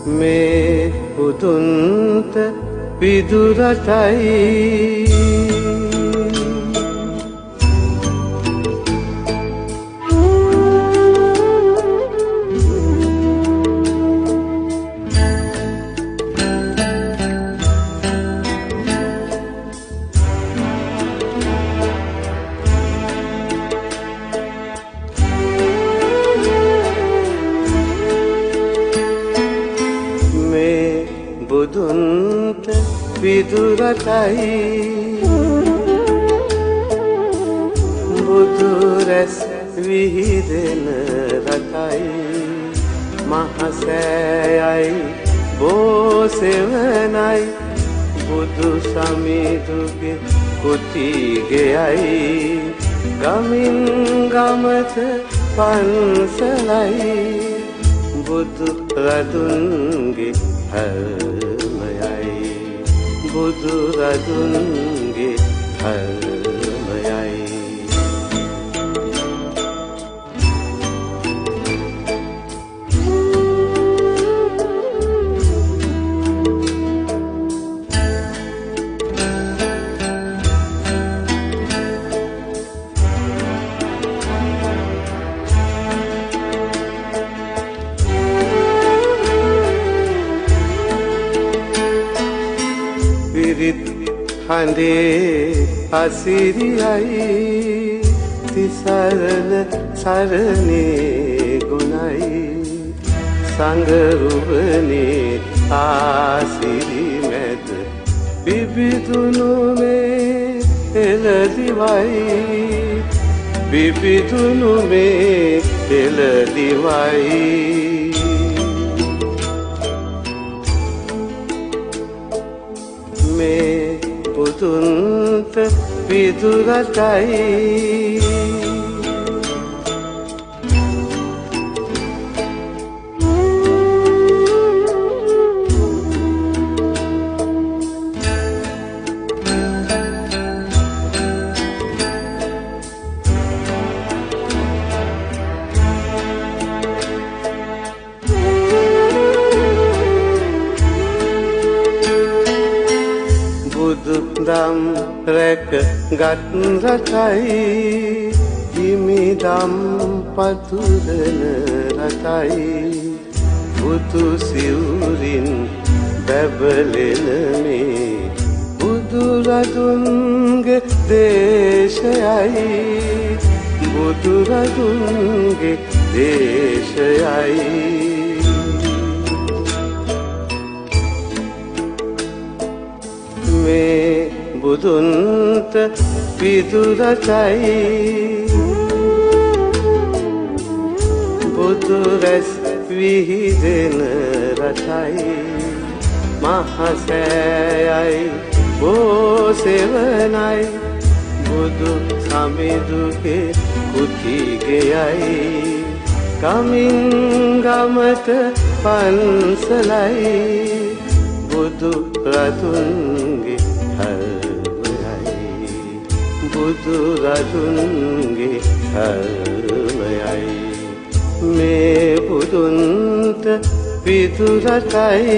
මේ පුදුන්ට විදුරටයි බුදුන්ට විදුරටයි බුදු රැස් විහිදෙන රටයි මහසෑයයි බෝසෙවනයි බුදු සමිඳුගේ කුටිගෙයයි ගමින් ගමට පන්සලයි බුදු රදුන්ගේ හල්මයයි බුදු රදුන්ගේ හල්මයයි හඬේ අසිරියයි තිසරණ සරණේ ගුණයි සංගරුවනේ ආසිරි මැද බිබිදුණු මේ එළදිවයි බිබිදුණු මේ එළදිවයි මේ බුදුන්ට විදුරටයි දම් රැක ගත් රටයි හිමිදම් පතුරන රටයි බුදු සිවුරින් බැබලෙන මේ බුදු රදුන්ගේ දේශයයි බුදු රදුන්ගේ දේශයයි මේ බුදුන්ට විදුරටයි බුදු රැස් විහිදෙන රටයි මහසෑයයි බෝසෙවනයි බුදු සමිඳුගේ කුටිගෙයයි ගමින් ගමට පන්සලයි බුදු රදුන්ගේ හල්මයයි බුදු රදුන්ගේ හල්මයයි මේ බුදුන්ට විදුරටයි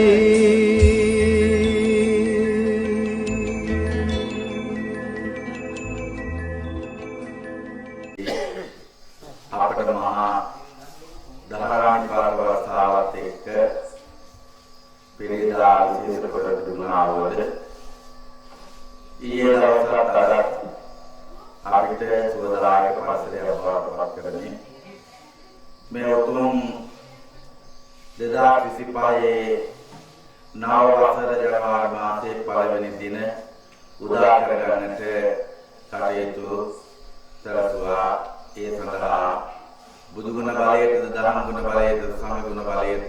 අපට මහා දහරාණි පාරවස්ථාවත් එක්ක පිරිදා විශේෂ කොට දුන්නාවද ඊයේ දවසට අදත් අපිට සුවදායක පසලයක් බවට පත් කරගනි මේ උතුම් 2025 නව වසර ජනවාරි මාසයේ පළවෙනි දින උදා කරගන්නට කටයුතු සැලසුවා ඒ සඳහා බුදු ගුණ බලයේද ධර්ම ගුණ බලයේද සංඝ ගුණ බලයේද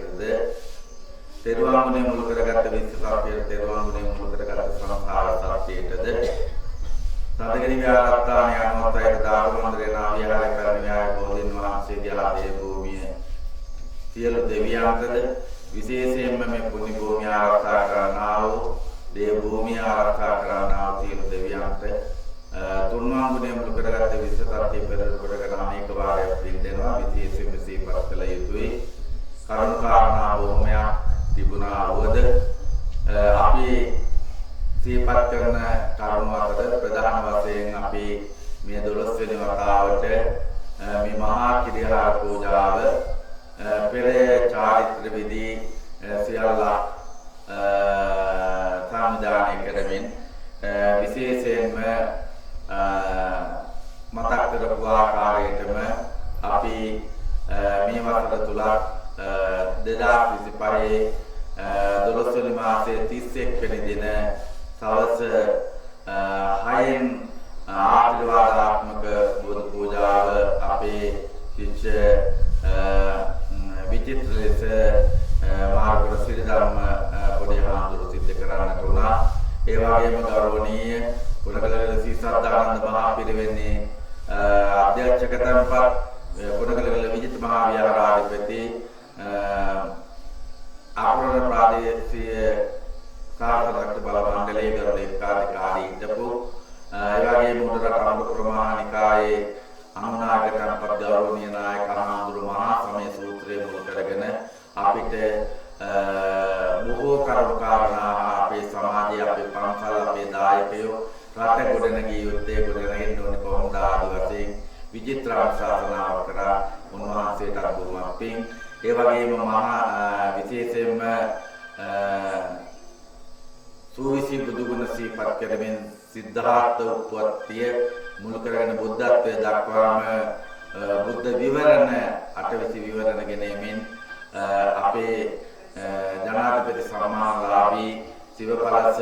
තෙරුවන් ගුණය මුල් කරගත්ත විශ්වාසයේ තෙරුවන් ගුණය මුල් කරගත්ත සංස්කාර සත්‍යයටද සාධකරි විහාරස්ථාන යනෝතය දාරුමන්දරේ නා විහාර කරන න්‍යාය බෝධින් වහන්සේගේ ආදී භූමිය සියලු දෙවියන්ටද විශේෂයෙන්ම මේ පුණ්‍ය භූමිය ආරක්ෂා කරනා වූ දේව භූමිය ආරක්ෂා කරනා වූ සියලු දෙවියන්ට තුන්වන් ගුණය මුල් කරගත්ත විශ්වාසයේ පෙරට කොටගෙන අනේක වාරයක් පිළිදෙනවා විශේෂයෙන්ම සීපත් කළ යුතුයි කරුණාකාරණා බොහොමයක් තිබුණා විදී සියල්ල සංවිධානය කරමින් විශේෂයෙන්ම මතක් කරපු ආකාරයටම අපි මේ වසර තුල 2025 12 වෙනි මාසයේ 31 වෙනි දින සවස් 6න් ආශිර්වාදාත්මක බුදු පූජාව අපේ ශිෂ්‍ය විචිත්‍ර ලෙස මාර්ගවල සිරි ධර්ම පොඩි හාමුදුරු සිද්ධ කරන්නට උනා. ඒ වගේම ගෞරවනීය කුණකලගල සී සද්ධානන්ද මහා පිරිවෙන්නේ අධ්‍යක්ෂක තැන්පත් කුණකලගල විජිත මහා විහාරාධිපති අපරණ ප්‍රාදේශීය සාර්ථක බල මණ්ඩලයේ ගරු ලේකාධිකාරී හිටපු ඒ වගේම උඩරට අනුරුපුර මහා නිකායේ අනුනායක තැන්පත් ගෞරවනීය නායක හාමුදුරු මහා සමය සූත්‍රයේ මුල් කරගෙන අපිට බොහෝ කරුණු කාරණා අපේ සමාජයේ අපේ පන්සල් අපේ දායකයෝ රට ගොඩනගිය යුත්තේ ගොඩනගෙන්න ඕනේ කොහොමද ආදී වශයෙන් විචිත්‍ර ශාසනාව කරා උන්වහන්සේට බොහොම පිං. ඒ වගේම මහා විශේෂයෙන්ම සූවිසි බුදුගුණ සිහිපත් කරමින් සිද්ධාර්ථ උප්පත්තිය මුල් කරගෙන බුද්ධත්වයට දක්වාම බුද්ධ විවරණ අටවිසි විවරණ ගෙනෙමින් අපේ ජනාධිපති සම්මානලාභී සිවපලස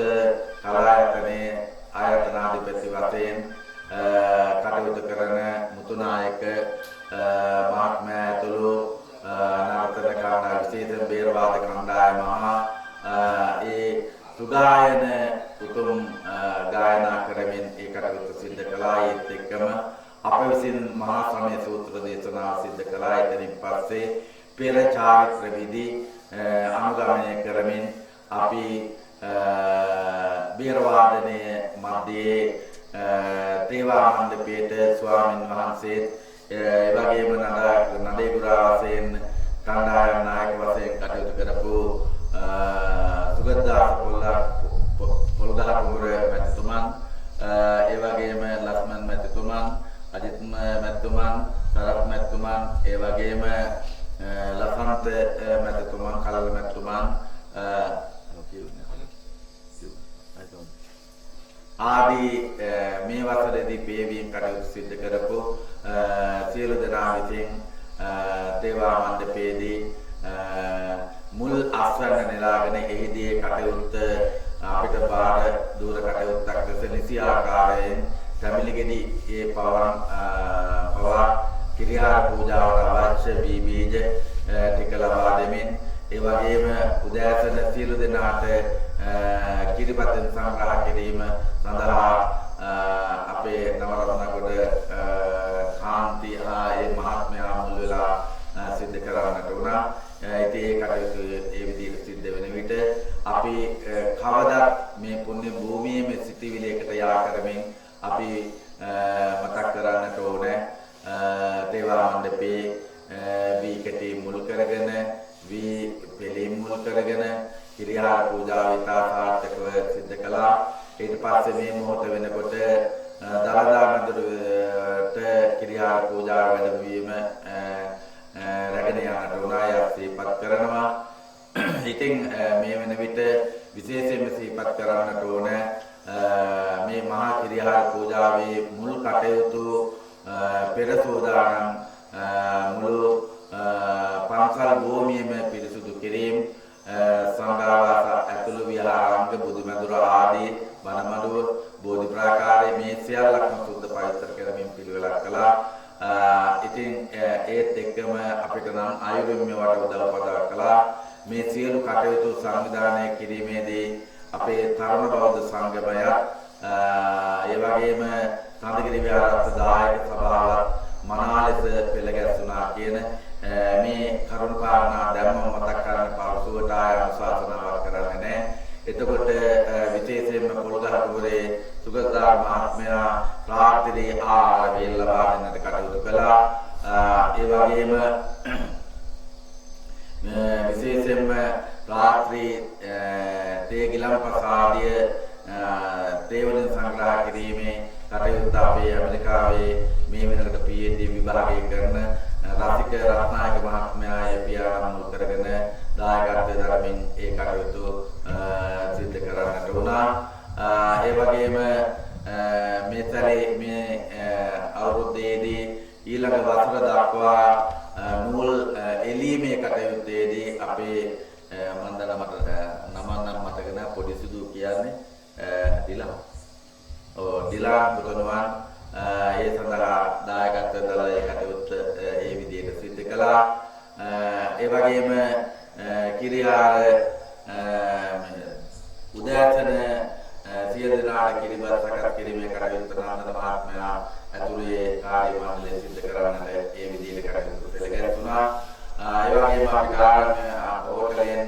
කලායතනයේ ආයතනාධිපති වශයෙන් කටයුතු කරන මුතුනායක මහත්මයා ඇතුළු නර්තන කණ්ඩායම විශේෂ බේරවාද කණ්ඩායම ඒ සුගායන උතුම් ගායනා කරමින් ඒ කටයුතු සිද්ධ කළා. ඒත් එක්කම අප විසින් මහා සමය සූත්‍ර දේශනාව සිද්ධ කළා. එතනින් පස්සේ පෙර චාරිත්‍ර විධි අනුගමනය කරමින් අපි බේරවාදනයේ මැදේ තේවාමණ්ඩපයේට ස්වාමින් වහන්සේ ඒ වගේම නඩේගුරා වශයෙන් කණ්ඩායම් නායක වශයෙන් කටයුතු කරපු සුගතදාස පොල්ගහ කුමර මැතිතුමන් ඒ වගේම ලක්මන් මැතිතුමන් අජිත් මැතිතුමන් සරත් මැතිතුමන් ඒ වගේම ලසන්ත මැතිතුමන් කලල මැතිතුමන් ආදී මේ වසරේදී පේවීම් කටයුතු සිදු කරපු සියලු දෙනා විසින් දේවා මණ්ඩපයේදී මුල් අස්වැන්න නෙලාගෙන එහිදී කටයුත්ත අපිට බාර දූර කටයුත්තක් ලෙස නිසි ආකාරයෙන් තමිලිගෙඩි ඒ පවා කිරියාර පූජාවට අවශ්‍ය බීජ ටික ලබා දෙමින් ඒ වගේම උදෑසන සියලු දෙනාට කිරිපතෙන් සංග්‍රහ කිරීම සඳහා අපේ නවරත්නගොඩ කාන්ති ඒ මහත්මයා මුල් වෙලා සිද්ධ කරන්නට උනා. ඉතින් ඒ කටයුතු ඒ විදිහට සිද්ධ වෙන විට අපි කවදත් මේ පුණ්‍ය භූමියේ මේ සිටිවිලයකට යා කරමින් අපි මතක් කරන්නට ඕනේ දේවා මණ්ඩපේ වී කැටි මුල් කරගෙන වී පෙළීම් මුල් කරගෙන කිරියාර පූජාව ඉතා සාර්ථකව සිද්ධ කළා. ඊට පස්සේ මේ මොහොත වෙනකොට දලදා මැදුරට කිරියාර පූජාව වැඩවීම රැගෙන යන්නට උනාය සිහිපත් කරනවා. ඉතින් මේ වෙන විට විශේෂයෙන්ම සිහිපත් කරන්නට ඕන මේ මහා කිරියාර පූජාවේ මුල් කටයුතු පෙර සෝදානම් මුළු පන්සල් භූමියම පිරිසුදු කිරීම සංඝාවාස ඇතුළු විහාරාංග බුදුමැදුර ආදී වනමඩුව බෝධි ප්‍රාකාරයේ මේ සියල්ලක්ම සුද්ධ පවිත්‍ර කරමින් පිළිවෙලක් කළා. ඉතින් ඒත් එක්කම අපිට නම් ආයුර්වේද වට උදව්පදා කළා. මේ සියලු කටයුතු සංවිධානය කිරීමේදී අපේ තරුණ බෞද්ධ සංගමය ඒ වගේම සඳගිරි විහාරස්ථ දායක සභාවත් මනා ලෙස පෙළ ගැස්ුණා කියන මේ කරුණු කාරණා ධර්ම මතක් කරන්න පාසුවට ආය අනුශාසනාවක් කරන්නේ නැහැ. එතකොට විශේෂයෙන්ම පොල්ගහ කුමරේ සුගතදාස මහත්මයා රාත්‍රියේ ආහාර වේල ලබා දෙන්නට කටයුතු කළා. ඒ වගේම විශේෂයෙන්ම රාත්‍රී තේ ගිලම්පසාදිය තේ වලින් සංග්‍රහ කිරීමේ කටයුත්ත අපේ ඇමරිකාවේ මේ වෙනකොට PhD විභාගය කරන රසික රත්නායක මහත්මයා ඒ පියාණන් මුල් කරගෙන දායකත්වයේ ධර්මයෙන් ඒ කටයුතු සිදු කරන්නට වුණා. ඒ වගේම මේ සැරේ මේ අවුරුද්දේදී ඊළඟ වසර දක්වා නූල් එළීමේ කටයුත්තේදී අපේ මන්දන මට නම නම් මතක නැහැ පොඩි සුදු කියන්නේ ඩිලම්. ඩිලම් පුතණුවන් ඒ සඳහා දායකත්වය දරලා ඒ කටයුත්ත ඒ විදිහට සිදු කළා. ඒ වගේම කිරියාර උදෑසන සියලු දෙනාට කිරිබත් සකස් කිරීමේ කටයුත්ත නන්දන මහත්මයා ඇතුළේ කාර්ය මණ්ඩලය සිදු කරන්නට ඒ විදිහට කටයුතු පෙළගැස්සුණා. ඒ වගේම අපි ගාන හෝටලෙන්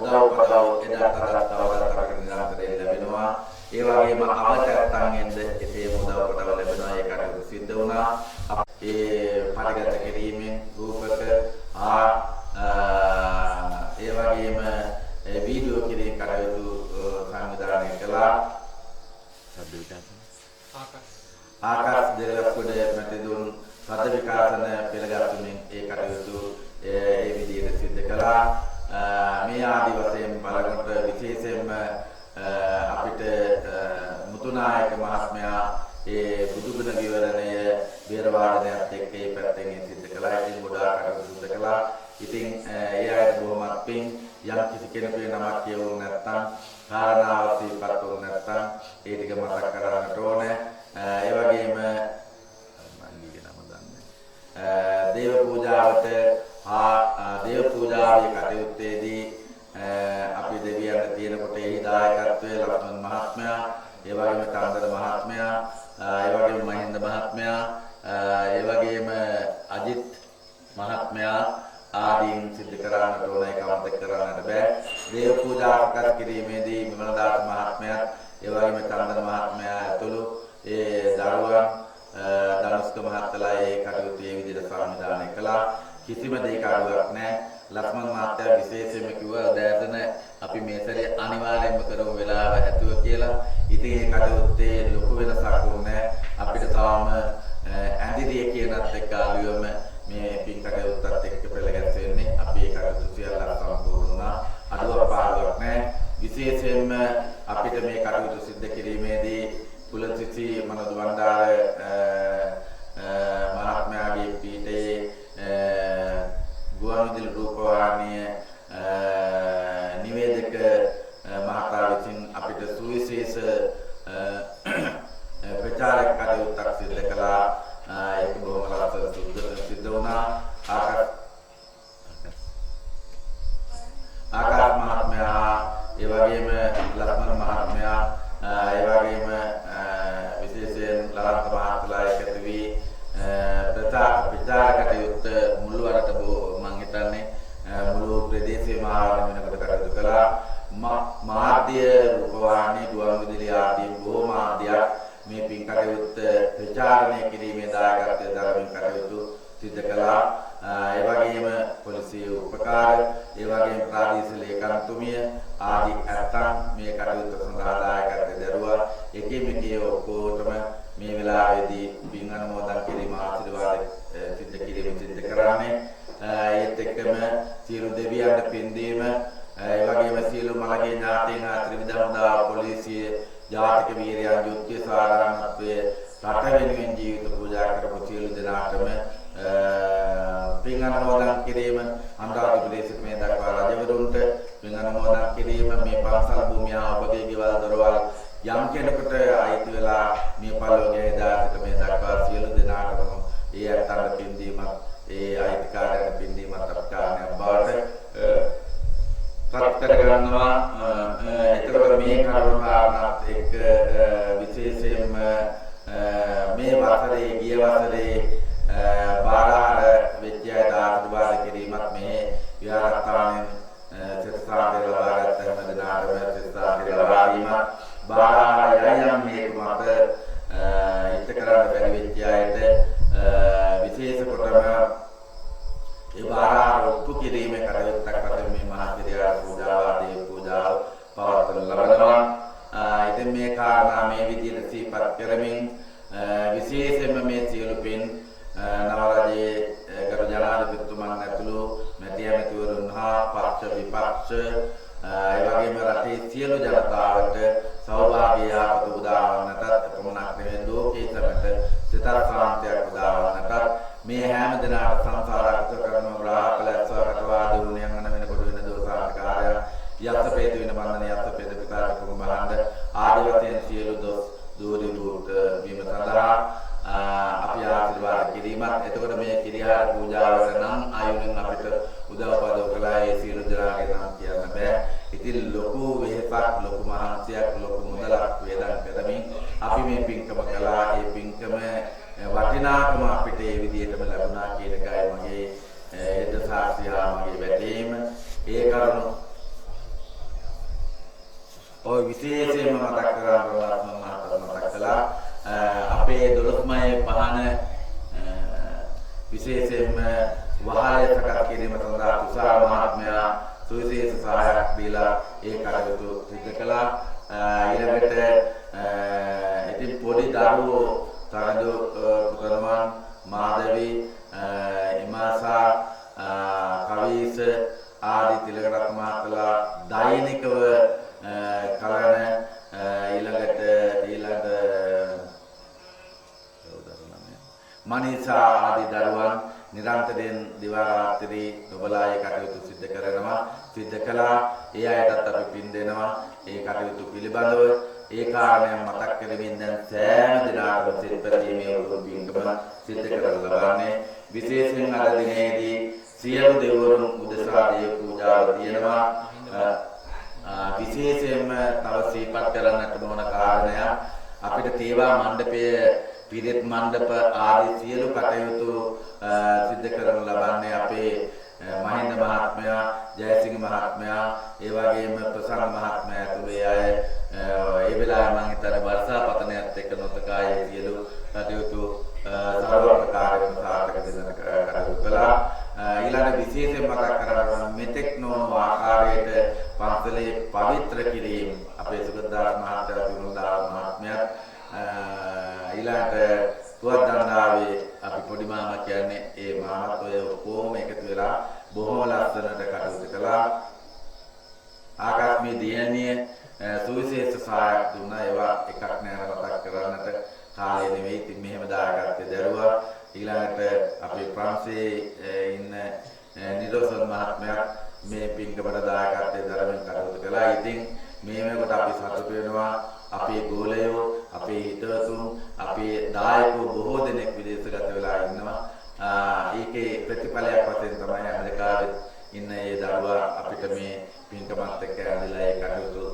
උදව් පදව් එදා තවත් තවදත් අපිට නිරන්තරයෙන් ලැබෙනවා. ඒ වගේම අවචරයන්ගෙන්ද එසේම උදව් පදව් ලැබෙනවා. ඒ කටයුතු සිද්ධ වුණා. ඒ පරිගත කිරීමෙන් රූපක ඒ වගේම වීඩියෝ කිරීම කටයුතු සංවිධානය කළා. ආකාශ දෙලක්කොඩ මැතිතුන් රද විකාශන පෙළගැස්වීමෙන් ඒ කටයුතු ඒ විදිහට සිදු කළා. මේ ආදි වශයෙන් බලනකොට විශේෂයෙන්ම අපිට මුතුනායක මහත්මයා ඒ බුදුගුණ විවරණය වේරවාදනයත් එක්ක ඒ පැත්තෙන් සිදු කළා. ඉතින් ගොඩාක් කටයුතු සිදු කළා. ඉතින් ඒ අයට බොහොමත් පිං යම් කිසි කෙනෙකුගේ නමක් කියවුනේ නැත්නම් කාරණාව සිහිපත් වුනේ නැත්නම් ඒ ටික මතක් කරගන්නට ඕනේ. ඒ වගේම දේව පූජාවට දේව පූජාවේ කටයුත්තේදී අපි දෙවියන්ට තියෙනකොට ඒ දායකත්වයේ ලක්ෂ්මන් මහත්මයා, ඒ වගේම චන්දන මහත්මයා, ඒ වගේම මහින්ද මහත්මයා, ඒ වගේම අජිත් මහත්මයා ආදීන් සිද්ධ කරන්නට ඕන. ඒක අමතක කරන්නට බෑ. දේව පූජා ප්‍රකාශ කිරීමේදී විමලදාස මහත්මයා, ඒ වගේම චන්දන මහත්මයා ඇතුළු ඒ දරුවන් ධනුෂ්ක මහත්තයා ඒ කටයුතු ඒ විදිහට සංවිධානය කළා. කිසිම දෙයක අඩුවක් නැහැ. ලක්ෂ්මන් මහත්තයා විශේෂයෙන්ම කිව්වා දැතන අපි මේ සැරේ අනිවාර්යයෙන්ම කරමු වෙලාව ඇතුව කියලා. ඉතින් ඒ කටයුත්තේ ලොකු වෙනසක් වුණේ අපිට තාම ඇඳිරිය කියනත් එක්ක අලුයම මේ පින් කටයුත්තත් එක්ක පෙළගැස්වෙන්නේ. අපි ඒ කටයුතු සියල්ල සම්පූර්ණ වුණා. අඩුවක් පාඩුවක් නැහැ. විශේෂයෙන්ම අපිට මේ කටයුතු සිද්ධ කිරීමේදී කුලසිසි මනෝජ් වණ්ඩාර මහත්මයාගේ පීඨයේ ගුවන්විදුලි රූපවාහිනිය නිවේදක මහතා විසින් අපිට සුවිශේෂ ප්‍රචාරක කටයුත්තක් සිදු කළා. ඒක බොහොම ලස්සන සිද්ධ වුණා. ආකාශ මහත්මයා, ඒ වගේම ලක්ෂ්මන් මහත්මයා, ඒ වගේම විශේෂයෙන් ලරත් මහත්මයා එකතු වී ප්‍රචාර කටයුත්ත මුළු වරට මම හිතන්නේ මුළු ප්‍රදේශයේම ආවරණය වෙනකොට කටයුතු කළා. මාධ්‍ය රූපවාහිනී ගුවන්විදුලි ආදී බොහොම ආදියක් මේ පින් කටයුත්ත ප්‍රචාරණය කිරීමේ දායකත්වයේ දරමින් කටයුතු සිදු කළා. ඒ වගේම පොලිසිය උපකාර, ඒ වගේම ප්‍රාදේශීය ලේකම්තුමිය ආදී ඇත්තන් මේ කටයුත්ත සඳහා දායකත්වයේ දරුවා. එකෙම එකේ ඔක්කොටම මේ වෙලාවේදී පින් අනුමෝදන් කිරීම ආශිර්වාද සිද්ධ කිරීම සිද්ධ කරන්නේ. ඒත් එක්කම සියලු දෙවියන්ට පින් දීම, ඒ වගේම සියලු මළගේ ඥාතීන් ත්‍රිවිධ හමුදා පොලිසිය ජාතික වීරයන් යුද්ධ සාරාංශයේ රට වෙනුවෙන් ජීවිත පූජා කරපු සියලු දෙනාටම පින් අනුමෝදන් කිරීම, අනුරාධපුරයේ සිට මේ දක්වා රජවරුන්ට පින් අනුමෝදන් කිරීම, මේ පන්සල් භූමිය ඔබගේ ගෙවල් දොරවල් යම් කෙනෙකුට අයිති වෙලා මේ පළවගේ දාසිට මේ දක්වා සියලු දෙනාටම ඒ අතර පින් දීමත්, ඒ අයිතිකාරයන් පින් දීමත් අපකාරණයක් බවට පත් කරගන්නවා. එතකොට මේ කරුණාවත් එක්ක විශේෂයෙන්ම මේ වසරේ ගිය වසරේ බාරහාර වෙච්ච අයට ආශිර්වාද කිරීමත් මේ විහාරස්ථානයෙන් සිතාපේ ලබාගත් හැම දිනකටම සිතාපේ ලබා දීමත් බාරහාර යම් හේතු මත ඉෂ්ට කරන්න බැරි වෙච්ච අයට විශේෂ කොටම ඒ බාරහාර ඔප්පු කිරීමේ කටයුත්තක් වශයෙන් මේ මහා පූජාව ආදී පූජාව පවත්වන ලබනවා. ඉතින් මේ කාරණා මේ විදිහට සිහිපත් කරමින් විශේෂයෙන්ම මේ සියලු පින් නව රජයේ ගරු ජනාධිපතිතුමන් ඇතුළු මැති ඇමතිවරුන් හා හැම දිනකට සංසාරගත කරන රාහකලස්සවටවා දුන්නේ යන වෙනකොට වෙන දෝසාකාරය යත්පේද වෙන බන්ධන යත්පේද පිටාට කුඹහඬ ආදී වශයෙන් සියලු දොස් දූරි දුට වීම සඳහා අපි ආශිර්වාද කිරීමත් එතකොට මේ කිරියාර පූජාවට නම් ආයුධෙන් අපිට උදව්පදව කළා ඒ සියලු දරාගේ නම් කියන්න බෑ. ඉතින් ලොකු වෙහසක් ලොකු මහන්සියක් ලොකු මුදලක් වේදන් කරමින් අපි මේ පින්කම කළා. ඒ පින්කම වටිනාකම අපිට ඒ විදිහටම ලැබුණා කියන එකයි මගේ හෙද සාක්ෂියා මගේ වැටීම. ඒ කරුණ ඔය විශේෂයෙන්ම මතක් කරගන්නවා මතක් කළා. අපේ 12මයේ පහන විශේෂයෙන්ම වහලේ සකස් කිරීම සඳහා තුෂාර මහත්මයා සුවිශේෂ සහායක් දීලා ඒ කටයුතු සිදු කළා. ඊළඟට ඉතින් පොඩි දරුවෝ තරජු පුතණුවන් මාදවි ඉමාසා කවීස ආදී තිලකරත්න මහත්මලා දෛනිකව කරන ඊළඟ මනීසා ආදී දරුවන් නිරන්තරයෙන් දිවා රාත්‍රී නොබලා ඒ කටයුතු සිදු කරනවා. සිදු කළා. ඒ අයටත් අපි පින් දෙනවා. ඒ කටයුතු පිළිබඳව ඒ කාරණය මතක් කරමින් දැන් සෑම දිනකටම සිත්පැතීමේ උතුම් පින්කම සිදු කරලා ලබන්නේ. විශේෂයෙන් අද දිනේදී සියලු දෙවිවරුන් උදෙසා දේව පූජාව තියෙනවා. විශේෂයෙන්ම තව සිහිපත් කරන්නට ඕන කාරණය අපිට තේවා මණ්ඩපයේ පිරිත් මණ්ඩප ආදී සියලු කටයුතු සිදු කරන ලබන්නේ අපේ මහින්ද මහත්මයා, ජයසිංහ මහත්මයා, ඒ වගේම ප්‍රසන්න මහත්මයා ඇතුළේ අය ඒ වෙලාවේ මම හිතන්නේ වර්ෂාපතනයත් එක්ක නොතකා ඒ සියලු කටයුතු සර්වප්‍රකාරයෙන් සාර්ථක දෙන්න කටයුතු කළා. ඊළඟ විශේෂයෙන් මතක් කරගන්න මෙතෙක් නොවන ආකාරයට පන්සලේ පවිත්‍ර කිරීම අපේ සුගතදාස මහත්තයා විමුදාස මහත්මයාත් ඊළඟට පුවත්දණ්ඩාවේ අපි පොඩි මාමා කියන්නේ ඒ මාමත් ඔය ඔක්කොම එකතු වෙලා බොහොම ලස්සනට කටයුතු කළා. ආකාශමේ දියණිය සුවිශේෂ සහායක් දුන්නා. ඒවා එකක් නෑ මතක් කරන්නට කාලය නෙවෙයි. ඉතින් මෙහෙම දාගත්තේ දරුවා. ඊළඟට අපේ ප්‍රංශයේ ඉන්න නිරෝෂන් මහත්මයා මේ පින්කමට දායකත්වයෙන් දරමින් කටයුතු කළා. ඉතින් මේ වෙනකොට අපි සතුටු වෙනවා. අපේ ගෝලයෝ, අපේ හිතවතුන්, අපේ දායකයෝ බොහෝ දෙනෙක් විදේශගත වෙලා ඉන්නවා. ඒකේ ප්‍රතිඵලයක් වශයෙන් තමයි ඇමරිකාවේ ඉන්න ඒ දරුවා අපිට මේ පින්කමත් එක්ක ඇවිල්ලා ඒ කටයුතු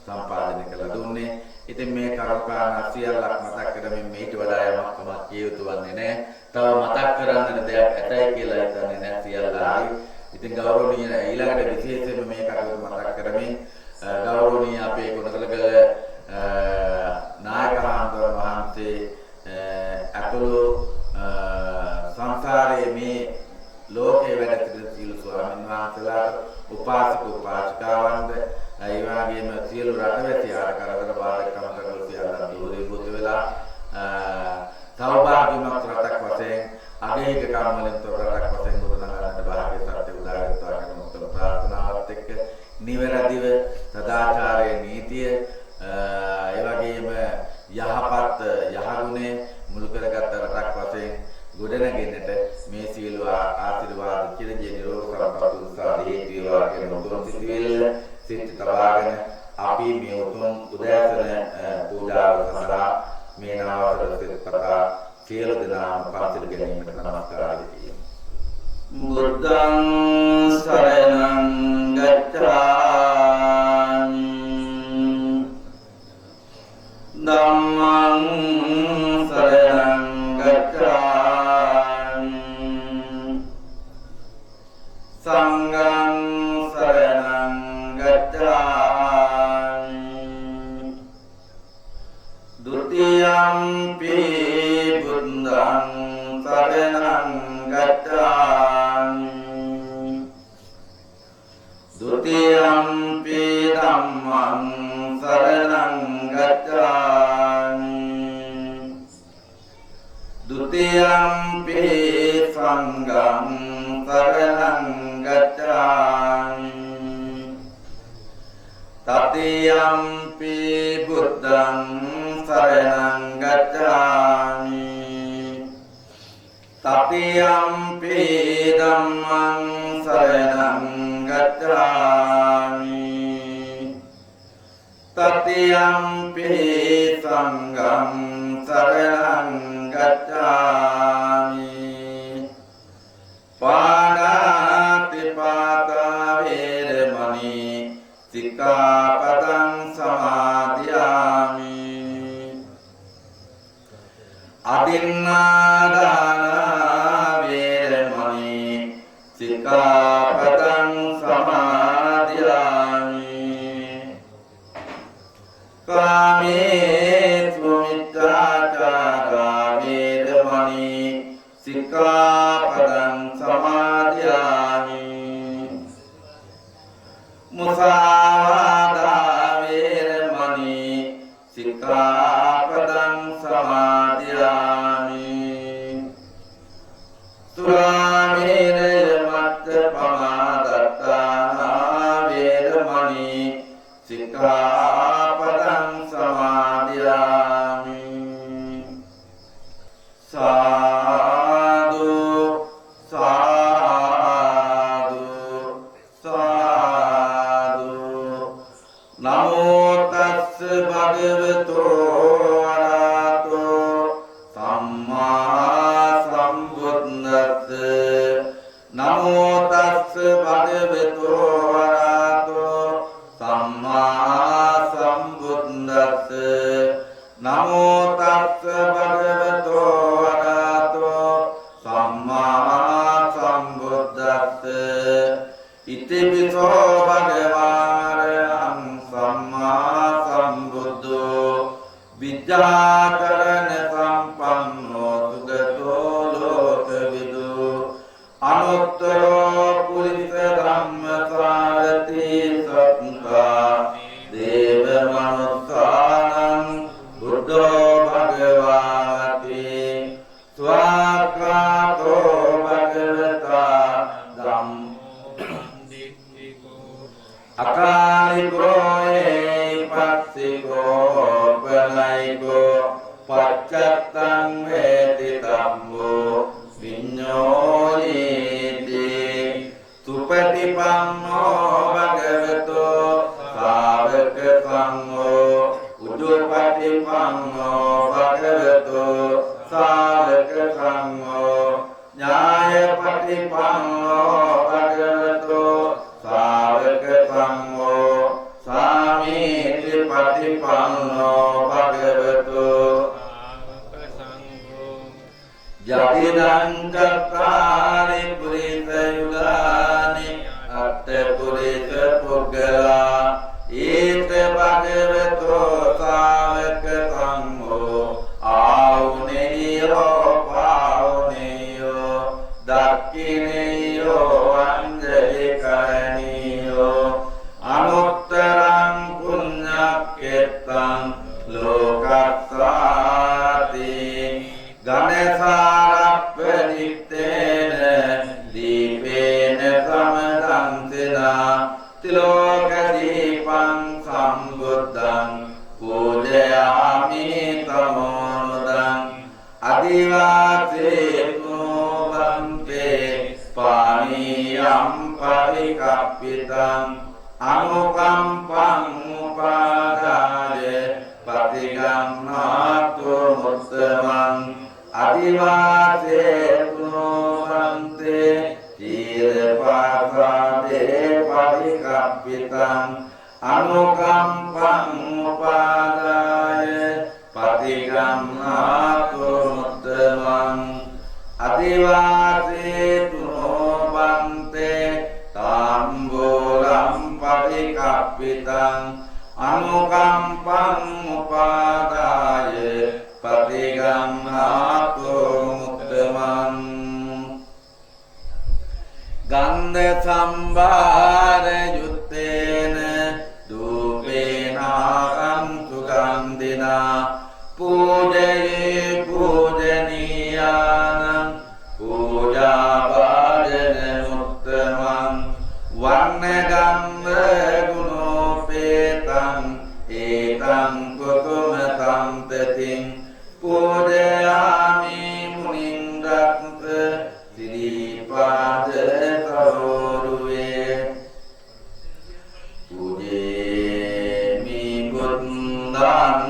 සම්පාදනය කළා දුන්නේ. ඉතින් මේ කරුණාකාරණ සියල්ලක් මතක් කරමින් මේට වඩා යමක් කිය යුතු වන්නේ නැහැ. තව මතක් කරන්න දෙයක් ඇතයි කියලා හිතන්නේ නැහැ සියල්ලයි. ඉතින් ගෞරවනීය ඊළඟට විශේෂයෙන්ම මේ කටයුතු මතක් කරමින් ගෞරවනීය අපේ ගුණකලක නායක හාමුදුරුවෝ වහන්සේ අතුළු සංසාරයේ මේ ලෝකේ වැඩ සිටින සියලු ස්වාමීන් වහන්සේලාට උපාසක උපාසිකාවන්ට ඒ වගේම සියලු රටවැසියාට කරදර බාධකම් කරන සියල්ලන් දූරීභූත වෙලා සෞභාග්‍යමත් රටක් වශයෙන් අගහික කම් වලින් තොර රටක් වශයෙන් ගොඩනගන්නට භාග්‍ය සත්‍ය උදාගත්තා කියන උත්තර ප්‍රාර්ථනාවත් එක්ක නිවැරදිව සදාචාරයේ නීතිය ඒ වගේම යහපත් යහගුණේ මුල් කරගත් රටක් වශයෙන් ගොඩනගෙන්නට මේ සියලු ආශිර්වාද චිරජීවී නිරෝග සම්පත් උත්සාහ හේතු වේවා කියන උතුම් සිතුවිල්ල සිත තබාගෙන අපි මේ උතුම් උදෑසන පූජාව සඳහා මේ නාවතර සිතපතා සියලු දෙනාම පන්සල ගැනීමට නමස්කාරය කියමු. බුද්ධං සරණං ගච්ඡාමි ධම්මං සරණං ගච්ඡාමි සංඝං සරණං ගච්ඡාමි ဒုတိယံ පි බුද්ධං සරණං ගච්ඡාමි ဒုတိယံ පි ධම්මං සරණං ගච්ඡාමි ဒုတိယံ පි සංඝං සරණං ගච්ඡාමි တတိယံ පි බුද්ධං සරණං ගච්ඡාමි တ Tatiyampi dhammang saranang gacchami Tatiyampi sangham saranang gacchami Panatipata veramani Sikkhapadang samadhiyami Adinādāna veramani Sikkhapadang samadhiyami Kāmesu micchācārā veramani Sikkhapadang samadhiyami Musāvādā veramani Sikkhapadang samadhiyami Surāmeraya maccapamādāttana veramani Sikkhapadang samadhiyami Sādhu Sādhu Sādhu Namo tassa bhagavato arahato Sammā sambuddhassa Namo tassa bhagavato arahato Sammā sambuddhassa Namo tassa bhagavato arahato Sammā sambuddhassa Iti piso bhagavārayam sammā sambuddho Vidyākarana sampanno sugato lokavidu Anuttaro purisa dhamma sārati sattva Deva manusānam buddho bhagavāti Swākrāto bhagavata dhammā Akaliko epassiko panaiko paccattan veti dhammo viññoyiti supatipanno bhagavato sāvaka sangho ujupatipanno bhagavato sāvaka sangho ñāyapatipanno bhagavato sāvaka sangho sāmīti patipanno bhagavato jatidaṃ cattārī purisa yudāni atte purisa puggala ite bhagavato sāvaka sangho āuneyo pāuneyo dakkineyo anjali karaniyo anuttaraṃ puññakkettaṃ lokassāti ganesārappaditteena dīpeena samadantina tilokadīpaṃ sambuddhaṃ pūjayāmi tamonudaṃ adivāsetu bante pānīyaṃ parikappitam anukampaṃ upādāye patigammātu muttamaṃ adivāsetu bante tīrepāsāde parikappitam anukampaṃ upādāye patigammātu muttamaṃ adivāsetu bante tambulam parikappitam anukampaṃ upādāye patigammātu muttamaṃ gandha sambhāra yuttena dūpena sugandhina pūjaye pūjanīyānaṃ pūjāvājana muttamaṃ vannagandha gunopetaṃ etaṃ kusumatam tatiṃ pūjayāmi munim ratta Siripada කවුරුවේ පුජේමි බුද්ධං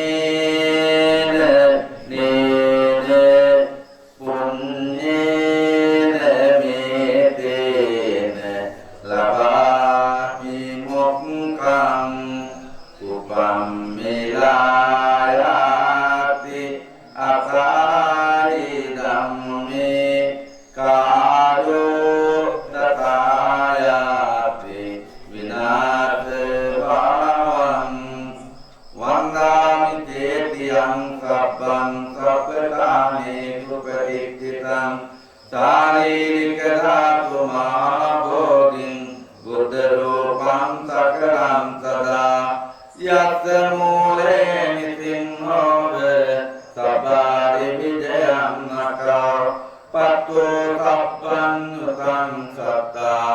කුතුමේන නේන පුඤ්ඤේන මේතේන ලබාමි මොක්ඛං උපම්මේලායාති අකාරි ධම්මේ කායෝ දතායාති විනාත භවං වන්දාමි තේතියං සබ්බං සබ්බකාමේ සුපරික්ඛිතං සාරීරික ධාතු මහා බෝධින් බුද්ධ රූපං සකලං සදා යත් මූලේ නිසින්හෝව සබාරි විජයං නකා පත්තෝ සබ්බං උතං සත්තා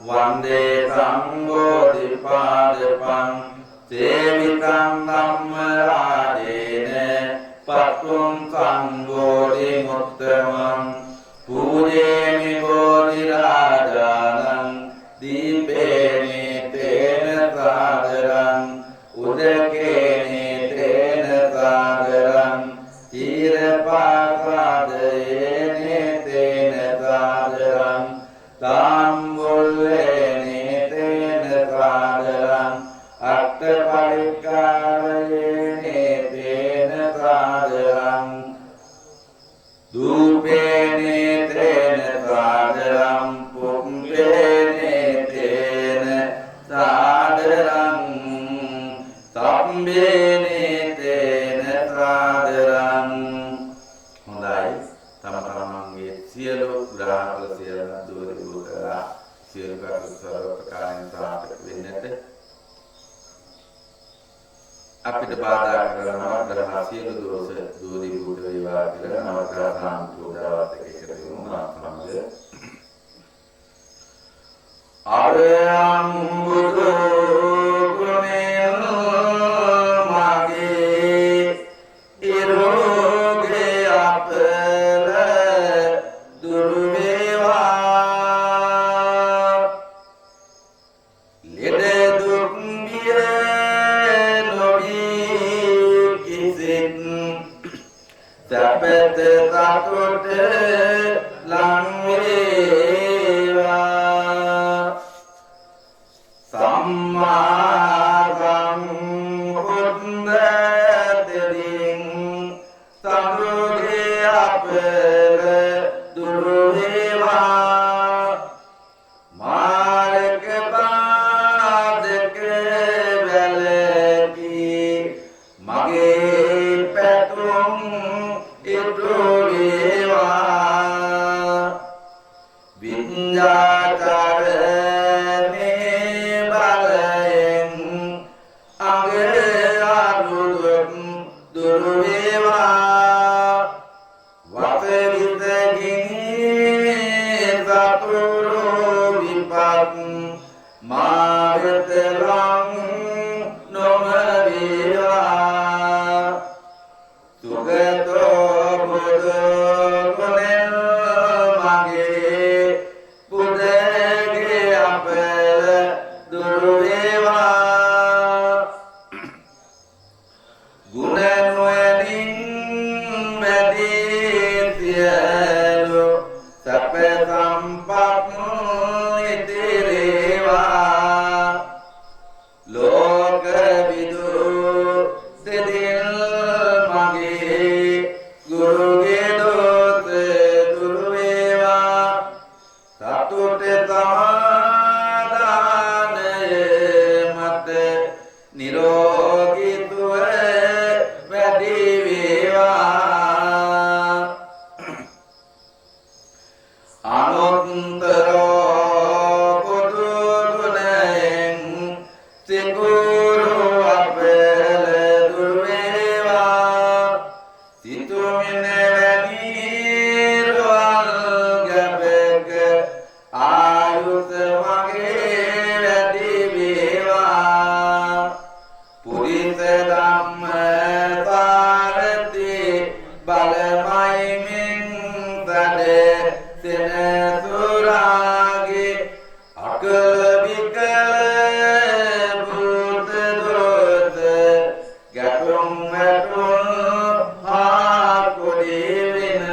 වන්දේ සංඝෝධි පාදපං සේවිතං ධම්ම රාජේන පත්තුං සංඝෝධි මුත්තමං පූජේමි බෝධි රාජානං දීපේනි තේන සාදරං උදකේනි තේන සාදරං චීරපාසාදයේනි තේන සාදරං තාම්බුල්ලේනි තේන සාදරං අට්ඨ පරික්කාරයේනි තේන සාදරං දූපේනි තේන සාදරං පුම්පේනි තේන සාදරං සම්බේනි තේන සාදරං. හොඳයි, තම තමන්ගේ සියලු ග්‍රහවල සියලු දුර දුරලා සියලු කරුසරෝපකාරයන් සාර්ථක වෙන්නට අපිට බාධා කරනවා ග්‍රහ සියලු දෝෂ දූරීභූත වේවා කියලා නවග්‍රහ සම්පූර්ණවත් එකතු වෙනවා සමග ආරයං බුදු ගුණේන මාගේ ඉරෝගේ අපල දුරු වේවා ලෙඩ දුක් බිය සැපත සතුට ලං වේවා සම්මා සම්බුද්දෙන් සම්බුදේ අපල දුරු වේවා මාර්ග පාදක වැළකී මගේ පැතුම් ඉටු වේවා විඤ්ඤාතරනේ බලයෙන් අග අරුදුම් දුරු වේවා වතවිතගිනි සතුරු විපත් මාර්ගලං නොම වේවා සුගතෝ බුදු ගුණෙන් මගේ බුදගේ අපල දුරු වේවා ගුණ නොවැඩින් වැඩි සියලු සැප සම්පත් ඉතිරේවා ලෝක විදු දෙදිල් මගේ ගුරුගේ දෝත දුරු වේවා සතුට සමාදානය මත නිරෝගීතුව වැඩි වේවා අනුත්තරෝ බුදු ගුණයෙන් සිකුරු අපල දුරු වේවා සිතුමින වැඩි රොල් ගැබක ආයුෂ මගේ වැඩි වේවා පුරිස ධම්ම සාරති බලමයි මින් සෙනසුරාගේ අකල විකල භූත දෝත ගැටුම් වැටුම් ආකොඩි වෙන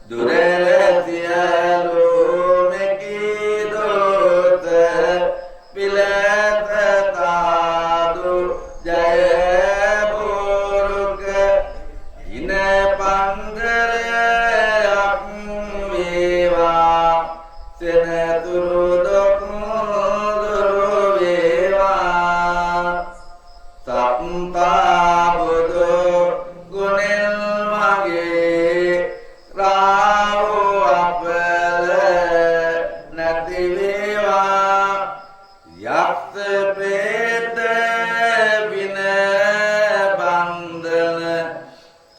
දුරල සියලු මෙකී දෝත පිලත තාදු ජය පුරුක ඉන පන්දරයක් වේවා සෙනතුරු දුක් දුරු වේවා සත්තා බුදු ගුණෙන් මගේ රාවෝ අපල නැති වේවා යක්ත ප්‍රේත වින බන්ධන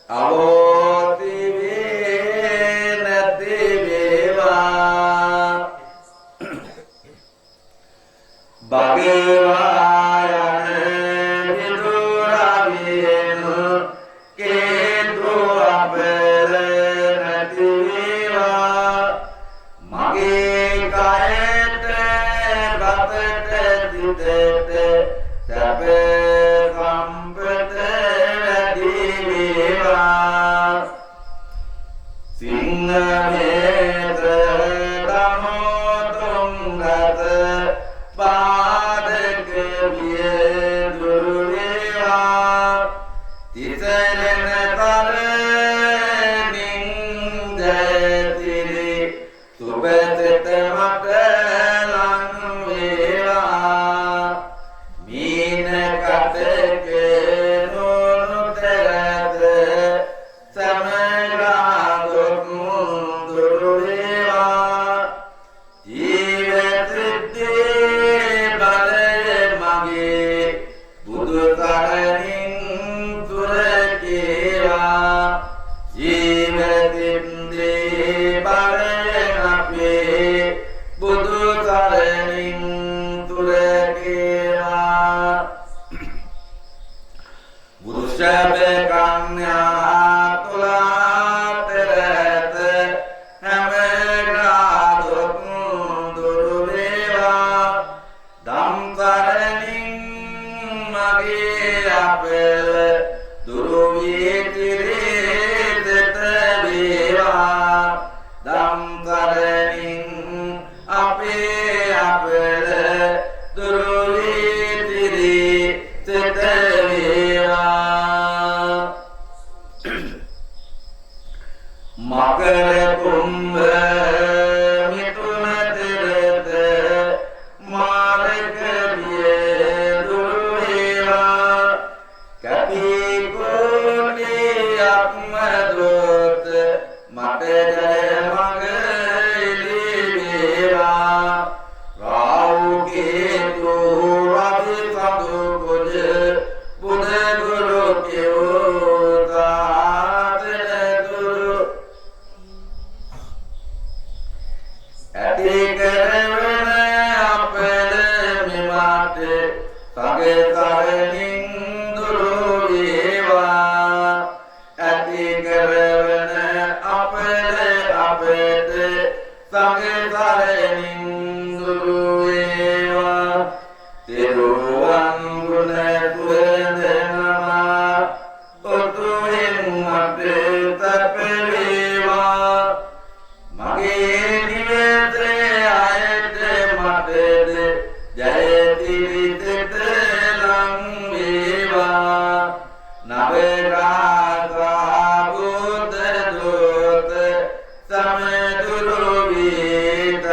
අවෝති වේ නැති වේවා භගවා යන විදුරවියෙන් කේතු අපල නැති වේවා මගේ කයට බතට දිදට සැප සම්පත වැඩි වේවා සිංහමේත දමෝතුංගත පාදක විය දුරු වේවා තිසරණ තරණින් ජයතිරි සුබතට මට ලං වේවා මීන කටක නොනුතරද සමගා දුක් දුරු වේවා ජීවිතේ බලය මගේ බුදු සරණින් සුරකේවා ජීවිතේ බලය අපේ බුදු සරණින් සුරකේවා බුදු ශබ්ද කන්‍යා තුලා පෙරත හැම ග්‍රාදුක් දුරු වේවා ධම් සරණින් මගේ අපල දුරු වී තිරේත වේවා ධම් සරණින් අපේ අපල දුරු වී තිරේත වේවා මකර කුම්භ මිථුන තෙරත මාර්ග විය දුරු වේවා කපි කුලියක් මදොත් මට ජය මඟ එළි වේවා රාහු කේතු රවි සතු කුජ බුද ගුරු කෙවෝ සාතන දුරු ඇති කරවන අපල මෙමට සගේ සරණින් දුරු වේවා ඇති කරවන අපල අපට සගේ සරණින් දුරු වේවා තෙරුවන් ගුණ පුරදනවා ඔතුෙන් මට තප වේවා මගේ නිවෙතේ අයට මටද ජයතිරිතට ලං වේවා නවරාගා බුද්ධ දෝත සමදුරු වේත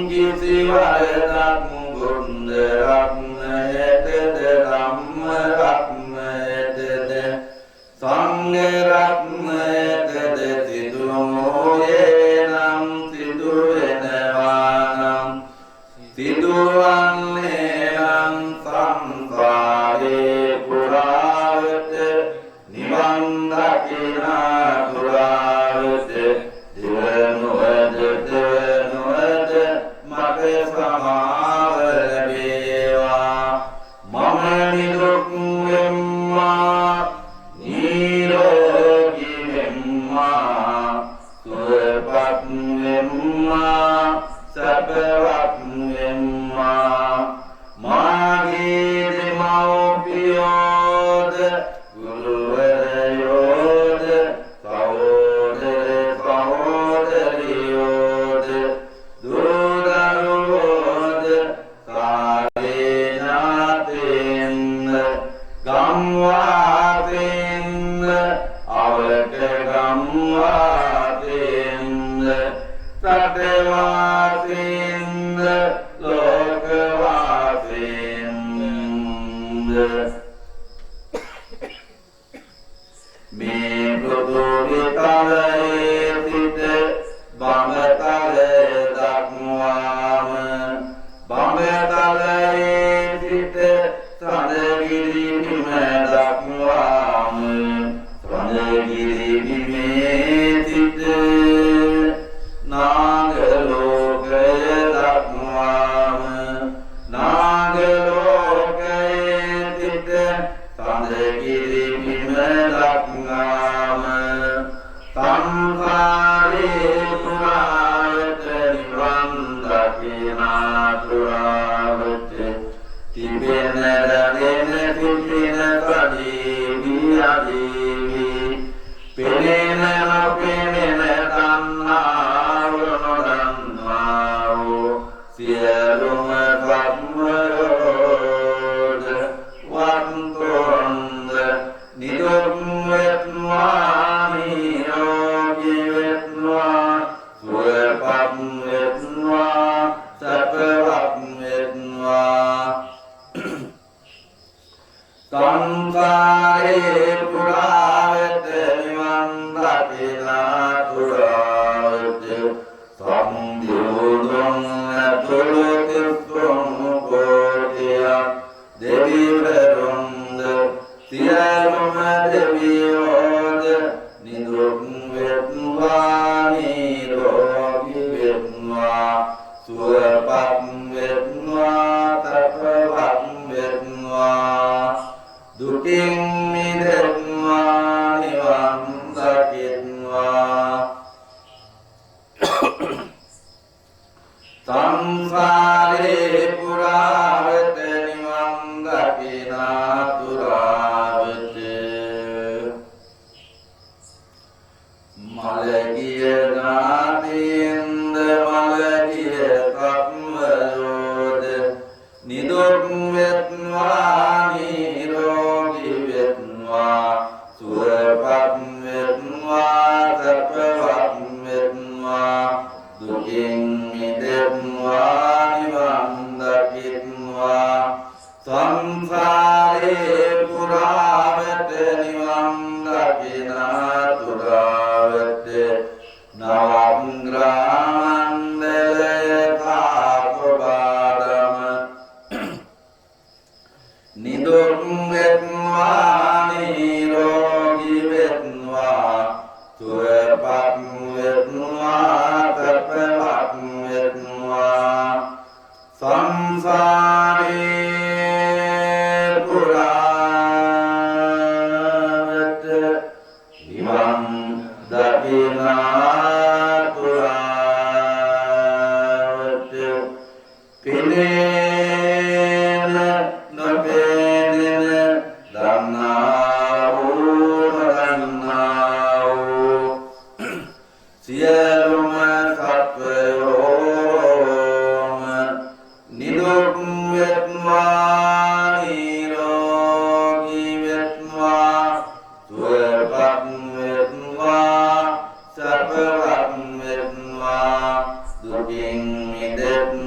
කිසි වරදක් බුද්ධ රත්නයටද ධම්ම රත්නයටද සංඝ රත්නයටද සිදු නොවේ නම් සිදු වෙනවා නම් සිදුවන්නේ නම් සංසාරේ පුරාවට නිවන් දකිනා පුරාවට දිවනුවද මග සමාව ලැබේවා මම නිදුක් වෙම්මා නිරෝගී වෙම්මා සුවපත් වෙම්මා සබවත් වෙම්මා මාගේ දෙමව්පියෝද ගුරුවරයෝද සහෝදර සහෝදරියෝද දූ දරුවෝද කාලේ ඥාතීන්ද ගම්වාසීන්ද අවක ගම්වාසීන්ද රටවාසීන්ද ලෝකවාසීන්ද මේ පෘථුවිතලයේ සිට බඹතලය දක්වාම බඹතලයේ සිට සඳගිරි බිම දක්වාම සඳගිරි බිමේ සිට නාගලෝකය දක්වාම නාගලෝකයේ සිට සඳගිරි බිම දක්වාම සංසාරේ පුරාවට නිවන් දකිනා පුරාවට තිබෙන රැඳෙන සිටින සජීවී අජීවී පෙනෙන නොපෙනෙන තණ්හාව නොදන්නා වූ සියලුම සත්වයෝද වන්තොන්ද නිදුක් වෙත්වා නිරෝගී වෙත්වා සුවපත් වෙත්වා සපවත් වෙත්වා සංසාරේ පුරාවට නිවන් දකිනා පුරාවට සම්බුදුන් අතුලතිස්තුම් කෝටියක් දෙවිවරුන්ද සියලුම දෙවියෝද නිදුක් වෙත්වා නිරෝගී වෙත්වා සුවපත් වෙත්වා සපවත් වෙත්වා දුකින් මිදෙත්වා නිවන් දකිත්වා සංසාරේ පුරාවට නිවන් දකිනා පුරාවට මලගිය ඥාතීන්ද මලගිය සත්වයෝද නිදුක් වෙත්වා නිරෝගී වෙත්වා සුවපත් වෙත්වා සපවත් වෙත්වා දුකින් මිදෙත්වා නිවන් දකිත්වා සංසාරේ පුරාවට නිවන් දකිනා පුරාවට නවග්‍රාමණ්ඩලය කාපබාදම නිදුක් වෙත්වා නිරෝගී වෙත්වා සුවපත් වෙත්වා සපවත් වෙත්වා සංසාරේ පුරාවට නිවන් දකිනා පුරාවට පෙනෙන නොපෙනෙන දන්නා වූ නොදන්නා වූ සියලුම සත්වයෝම නිදුක් වෙත්වා නිරෝගී වෙත්වා සුවපත් වෙත්වා සපවත් වෙත්වා දුකින් මිදෙත්වා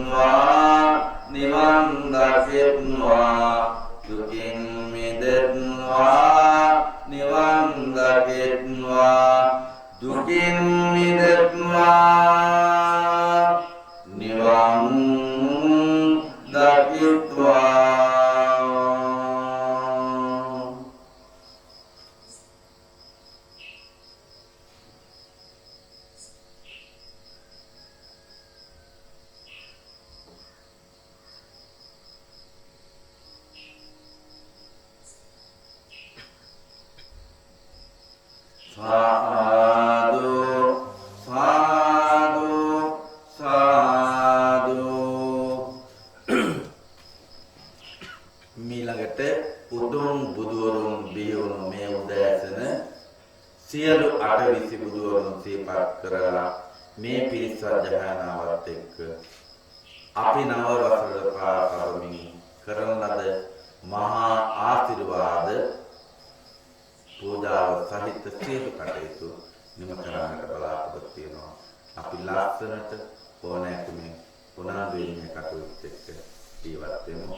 සාදු සාදු සාදු. මීළඟට උතුම් බුදුවරුන් බිහිවුණු මේ උදෑසන සියලු අටවිසි බුදුවරුන් සිහිපත් කරලා මේ පිරිස ජයනාවත් එක්ක අපි නව වසර පාරමින් කරන ලද මහා ආශිර්වාද පූජාව සහිත සියලු කටයුතු නිම කරන්නට බලාපොරොත්තු වෙනවා. අපි ලස්සනට ඕනෑකමින් උනන්දුවෙන් මේ කටයුතු එක්ක ජීවත් වෙමු.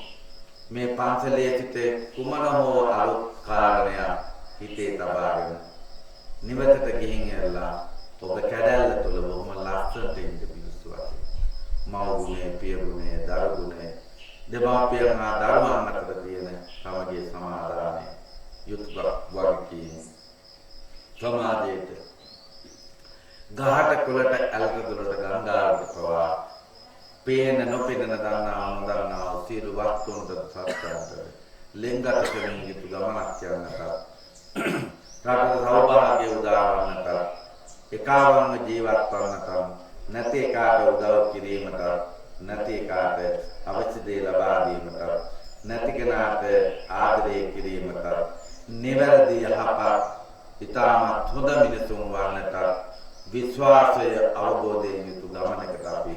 මේ පන්සලේ සිට කුමන හෝ අලුත් කාරණයක් හිතේ තබාගෙන නිවතට ගිහින් ඇල්ලා ඔබ කැඩැල්ල තුළ බොහොම ලස්සනට ඉන්න පිණිසු වශයෙන් මව්ගුණේ, පියගුණේ, දරුගුණේ, දෙමාපියන් හා දරුවන් අතර තියෙන සමගිය සමාදානයේ යුතුයක් වගකීම සමාජයට ගහට කුලට ඇලක දුරට ගංගාවට පවා පේන නොපෙනෙන දන්නා නොදන්නා සියලු වස්තුන්ට සත්‍යන්ට ලෙන්ගත කරමින් යුතු ගමනක් යන්නට රටට සෞභාග්‍ය උදාවන්නට එකවම ජීවත් වන්නට නැති එකාට උදව් කිරීමට නැති එකාට අවශ්‍ය දේ ලබා දීමට නැති කෙනාට ආදරය කිරීමට නිවැරදි යහපත් ඊටමත් හොඳ මිනිසුන් වන්නට විශ්වාසය අවබෝධයෙන් යුතු ගමනකට අපි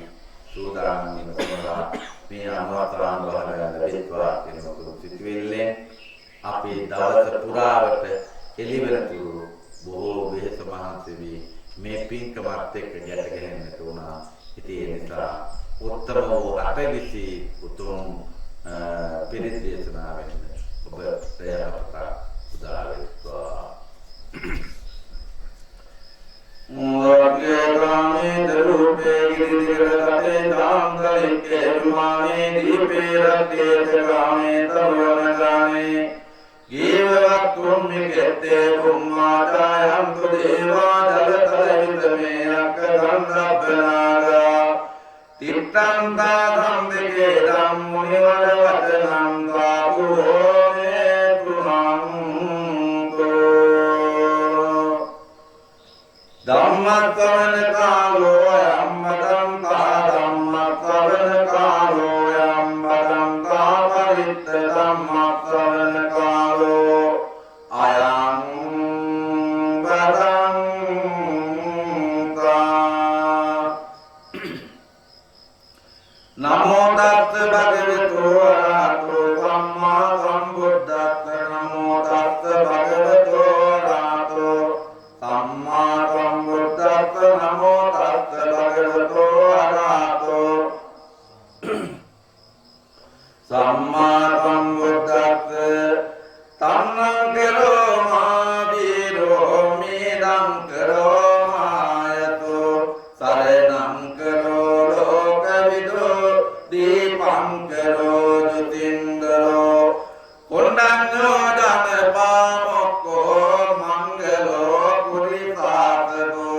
සූදානම් වෙනවා. මේ අනුවතරන් වහලන විශ්වාස කෙනෙකුට සිටිවිල්ලෙන් අපේ දවස පුරාවට එළිවෙනතුරු බොහෝ වෙහෙස මහන්සි වී මේ පින්කමත් එක්ක ගැට ගැහෙන්නට උනා. ඉතින් ඒ නිසා උත්තම වූ අටවිසි උතුම් පිරිත් දේශනාවෙන් ඔබ ප්‍රයත්නපත උදා වෙත්වා. Murgedami darupe giridhirate dangalikke mane dipirate jagame tavanagane Givavattum mikette bummatayam tu deva jalatayvidame akadandabhanaga Tittanta dhamdikedam munivadavatanam vapuhome tunanto Dhammatavana kalo yammadam ta dhammatavana kalo yammadam ta paritta dhammatavana kalo ayam vadanta Namo tassa bhagavato arahato samma sambuddhassa Namo tassa bhagavato arahato samma sambuddhassa Namo tassa bhagavato arahato samma sambuddhassa tannam karo ma viro medam karo mayato saranam karo lokavido dipam karo jutindaro kondanyo dana pamokko mangalo purisatako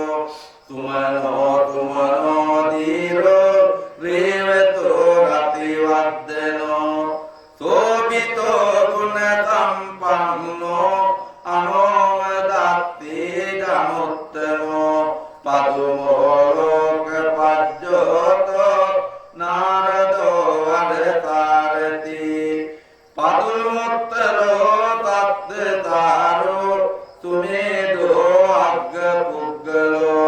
tumano tumano diro reveto rativaddeno sobito guna sampanno anomodatti jamuttamo padumo loka pajjoto narado vadasarati padumuttaro tattaro sumedo agga puggalo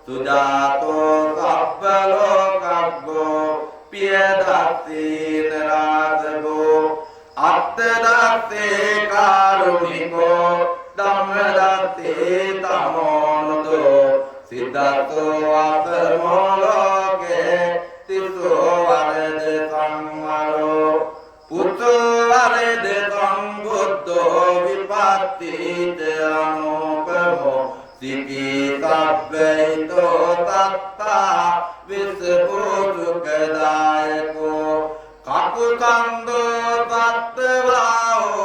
sujato sabbalo kabbo piyadatti naradago attadatte karuniko dhammadatte tamonudo siddhato asarmoloke tiso varade sammaro Puto varede sambuddho vipattite anupamo Siki sabbeito tatta visputukadayako Kakutando tattvao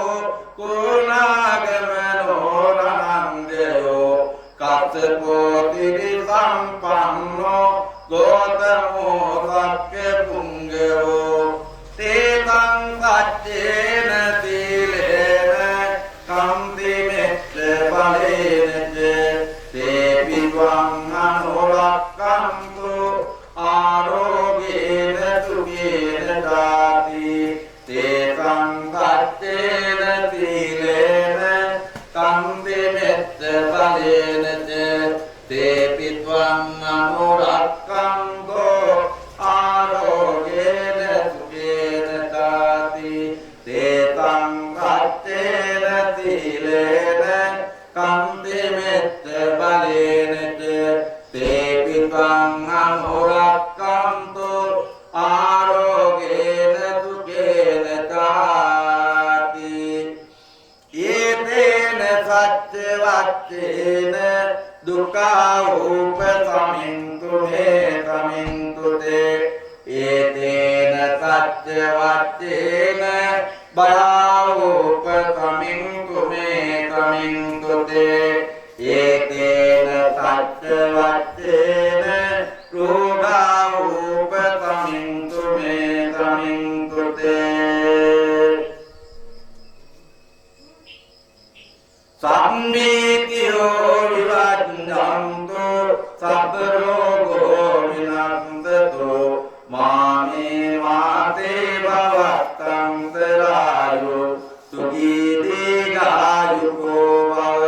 kunagameno ranandeyo Katsapotiri sampanno gotamo sakke pungeyo Tetam sacchena silena kamti mette palena වච්චේන බයාවෝප කමින්තු මේ කමින්තු තේ ඒතේන සච්ච වච්චේන රෝගාවෝප කමින්තු මේ කමින්තු තේ සම්මේතියෝ විවච්ඡන්තු සබ්බ රෝගෝ විනන්දතු මාමේ වාතේ භවත්තං සුඛී දීඝායුකෝ භව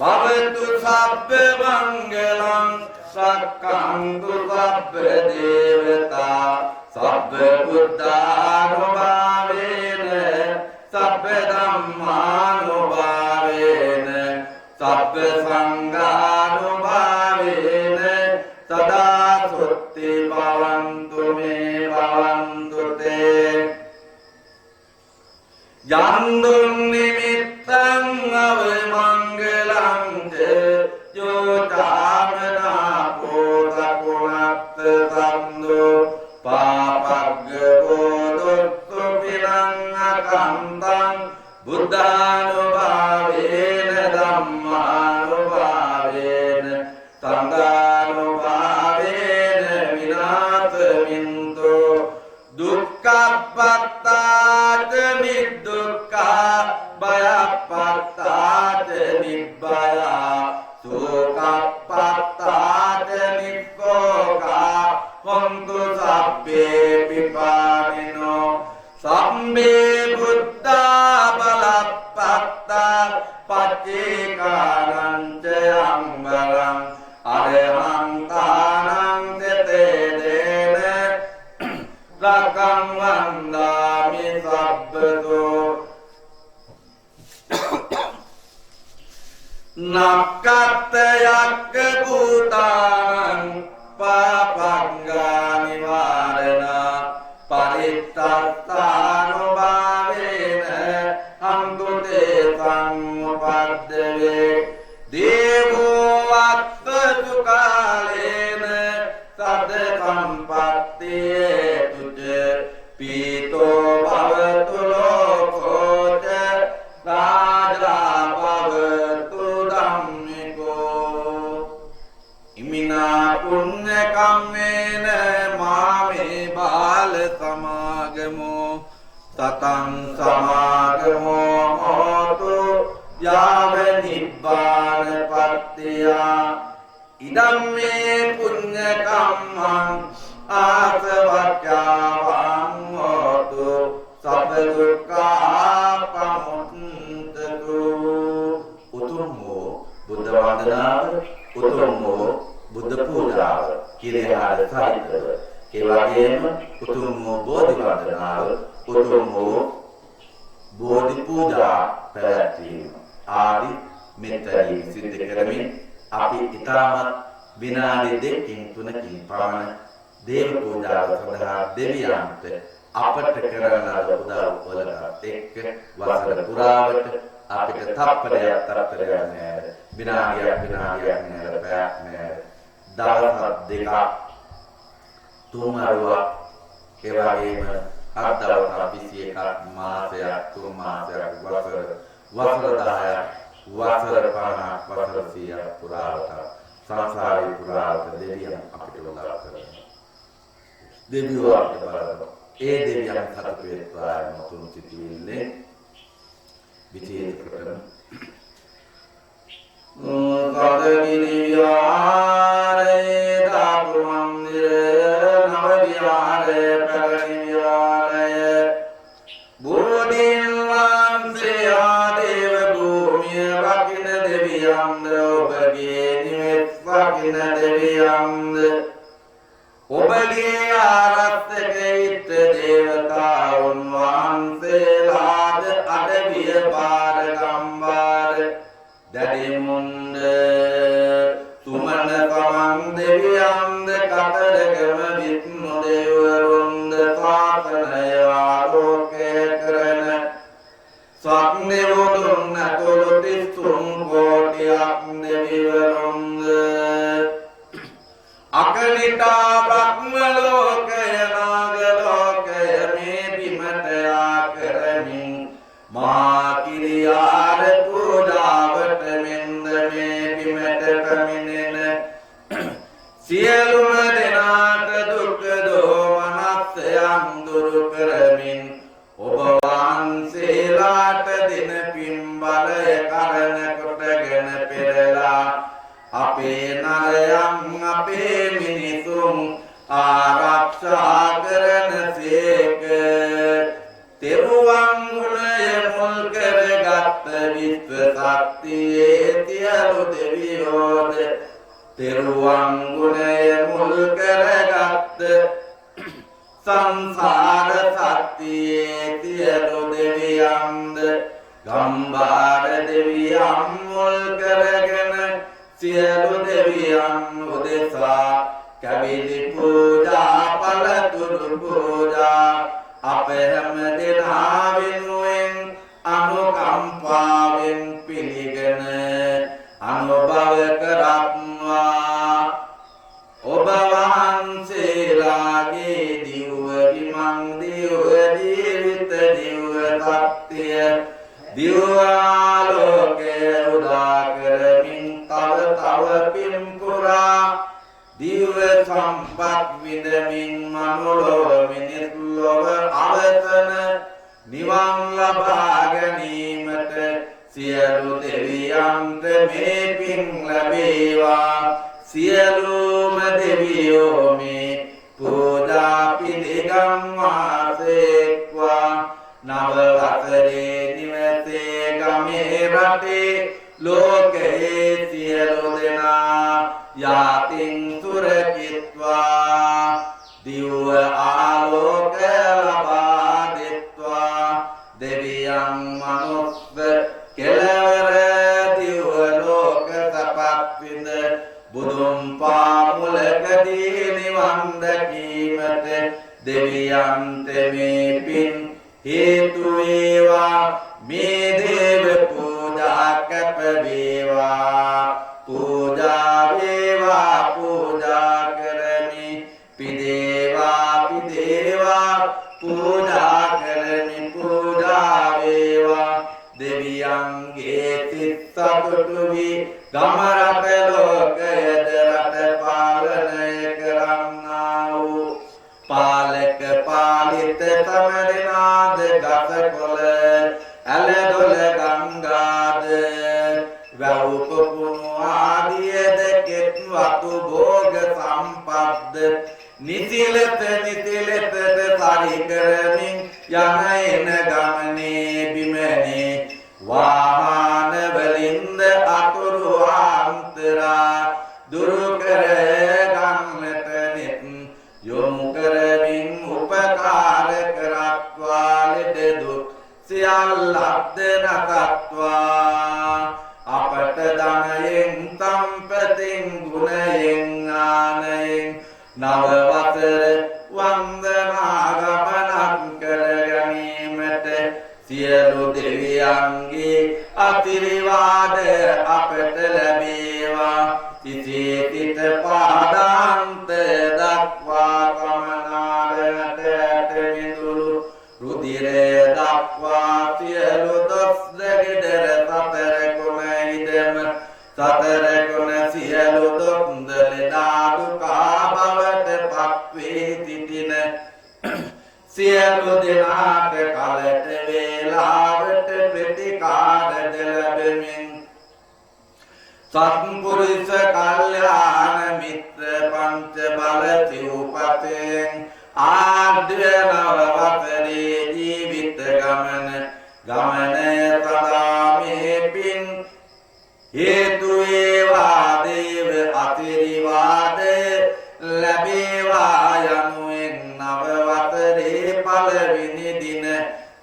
භවතු සබ්බ මංගලං සක්ඛන්තු සබ්බ දේවතා සබ්බ බුද්ධානුභාවේන සබ්බ ධම්මානුභාවේන සබ්බ සංඝානුභාවේන සදා සුත්ති භවන්තු මේ භවන්තු තේ යන්දුන් නිමිත්තං අවමංගලං යෝචාමනා පෝසකුණත්ත සම්දෝ පාපග්ගෝ දොත්තු පිලං අකන්තං බුද්ධානුභාවේන ධම්මානුභාවේන සංඝානුභාවේන විනාශමින්තෝ දුක්ඛප්පත්තාච නිදුක්ඛා භයප්පත්තාච නිබ්බයා සෝකප්පත්තාච නික්ඛෝකා හොන්තු සබ්බේ පිපානිනෝ සම්මේ බුද්ධා බලප්පත්තා පච්චේකානං ච අම්බලං අරහං තානං දෙතේ දේන ලකං වන්දාමි සබ්බතෝ නක්කත් යක්ක භූතානං පාපංගා නිවාරණ පරිත්තස්සානුභාවේන අන්තුතේ සංඋපද්දවේ දේවෝ වක්ඛතු කාලේන සද සම්පත්තියේ තුජ පීතෝ භවතු ලෝකෝච රාජා භවතු ධම්මිකෝ ඉමිනා පුඤ්ඤ කම්මේන මාමේ බාල සමාගමෝ සතං සමාගමෝ හෝතු යාව නිබ්බාන පත්තියා ඉදම්මේ පුඤ්ඤ කම්මං ආසවච්ඡාවං හෝතු සබ්බ දුක්ඛාපමුත්තතු උතුම් වූ බුද්ධ වන්දනාව උතුම් වූ බුද්ධ පූජාව කිරියාද සහිතව ඒ වගේම උතුම් වූ බෝධි වන්දනාව උතුම් වූ බෝධි පූජා පැවැත්වීම ආදී මෙතනින් සිද්ධ කරමින් අපි ඊටමත් විනාඩි දෙකකින් තුනකින් පමණ දේව පූජාව සඳහා දෙවියන්ට අපට කරන උදව් වලට එක්ක වසර පුරාවට අපිට තප්පරයක් නෑ විනාඩියක් නෑ පැයක් නෑ දවස් දෙකක් තුන්වරුවක් ඒ වගේම හත් දවසක් 21ක් මාසයක් තුන් මාසයක් වසර 10ක් වසර 50ක් වසර 100ක් පුරාවට සංසාරේ පුරාවට දෙවියන් අපිට උදව් කරනවා දෙවියෝ අපිට බලනවා ඒ දෙවියන් සතුටු වෙත්වා මුතුන් සිටින්නේ විචේත කරන කදවිනියාරේ ධාතු මන්දිරේ නව විහාරේ පැරණි විහාරේ බුද්ධින් වන්සේ ආදේව භූමිය වකින දෙවියන්ද ඔබගේ නිවෙස් වකින දෙවියන්ද ඔබගේ ආරක්ෂක ඉත්ත දේවතාවුන් වහන්සේලාද අඩවිය පාර ගම්බාර දැඩිමුන්ද තුමන පවන් දෙවියන්ද කතරගම විත්නු දෙවරුන්ද ශාසනය ආලෝකය කරන සක්නිවුදුන් අතුළු 33 කෝටියක් දෙවිවරුන්ද අකනිටා බ්‍රහ්ම ලෝකය නාග ලෝකය මේ කෂ්ඨයන් දුරු කරමින් ඔබ වහන්සේලාට දින පින් බලය කරන කොටගෙන පෙරලා අපේ නරයන් අපේ මිනිසුන් ආරක්ෂා කරන සේක තෙරුවන් ගුණය මුල් කරගත් විශ්ව ශක්තියේ සියලු දෙවියෝද තෙරුවන් ගුණය මුල් කරගත් සංසාර සත්‍යයේ සියලු දෙවියන්ද ගම්බාර දෙවියන් මුල් කරගෙන සියලු දෙවියන් උදෙසා කැවිලි පූජා පළතුරු පූජා අප හැම දෙනා වෙනුවෙන් අනුකම්පාවෙන් පිළිගෙන අනුභව කරත්වා ඔබ වහන්සේලාගේ දිව්ව විමන් දිව්ව ජීවිත දිව්ව සත්‍ය දිව්ව ආලෝකය උදා කරමින් තව තව පින් පුරා දිව්ව සම්පත් විඳමින් මනුලොව මිනිස් ලොව අවසන නිවන් ලබා ගැනීමට සියලු දෙවියන්ට මේ පින් ලැබේවා සියලුම දෙවියෝ මේ පූජා පිළිගන්වාසේක්වා නව වසරේ නිවසේ ගමේ රටේ ලෝකයේ සියලු දෙනා යාතින් සුරකිත්වා දිව්ව ආලෝක ලබා දෙත්වා දෙවියන් මනුස්ස කෙලවර දිව්ව ලෝක සපත් විඳ බුදුන් පාමුලකදී නිවන් දැකීමට දෙවියන්ට මේ පින් හේතු වේවා මේ දේව පූජා කැප වේවා පූජා වේවා පූජා කරමි පිදේවා පිදේවා පූජා කරමි පූජා වේවා දෙවියන්ගේ සිත් සතුටු වී ගම රට ලෝකයද රට පාලනය කරන්නා වූ පාලක පාලිත සමදනාද ගස කොළ ඇලදොල ගංගාද වැව් පොකුණු ආදියද කෙත් වතු භෝග සම්පත්ද නිතිලත නිතිලතද සරි කරමින් යන එන ගමනේ බිමනේ වාහන වලින්ද අතුරු ආන්තරා දුරු කර ගන්නට නෙත් යොමු කරමින් උපකාර කරත්වා ලෙඩ දුක් සියල්ලක්ද නසත්වා අපට ධනයෙන් සම්පතින් ගුණයෙන් ආනයෙන් නව වසර වන්දනා ගමනක් කර ගැනීමට සියලු දෙවියන්ගේ අතිරිවාද අපට ලැබේවා සිසිත පාදාන්ත දක්වා කමනාරයට ඇතමිදුරු රුධිරය දක්වා සියලු දොස්ද ගෙදර සතර ගුණ ඉදම සතර ගුණ සියලු දොස්ද ලෙඩා දුකා බවට පත්වේ සිටින සියලු දෙනාට කලට වේලාවට ප්‍රතිකාරද ලැබෙමින් සත්පුරුෂ කල්යාණ මිත්‍ර පංච බල සිව්පතෙන් ආද්‍ය නව වසරේ ජීවිත ගමන සදා මේ පින් හේතු වේවා දේව අතිරිවාද ලැබේවා යනුවෙන් නව වසරේ පළවෙනි දින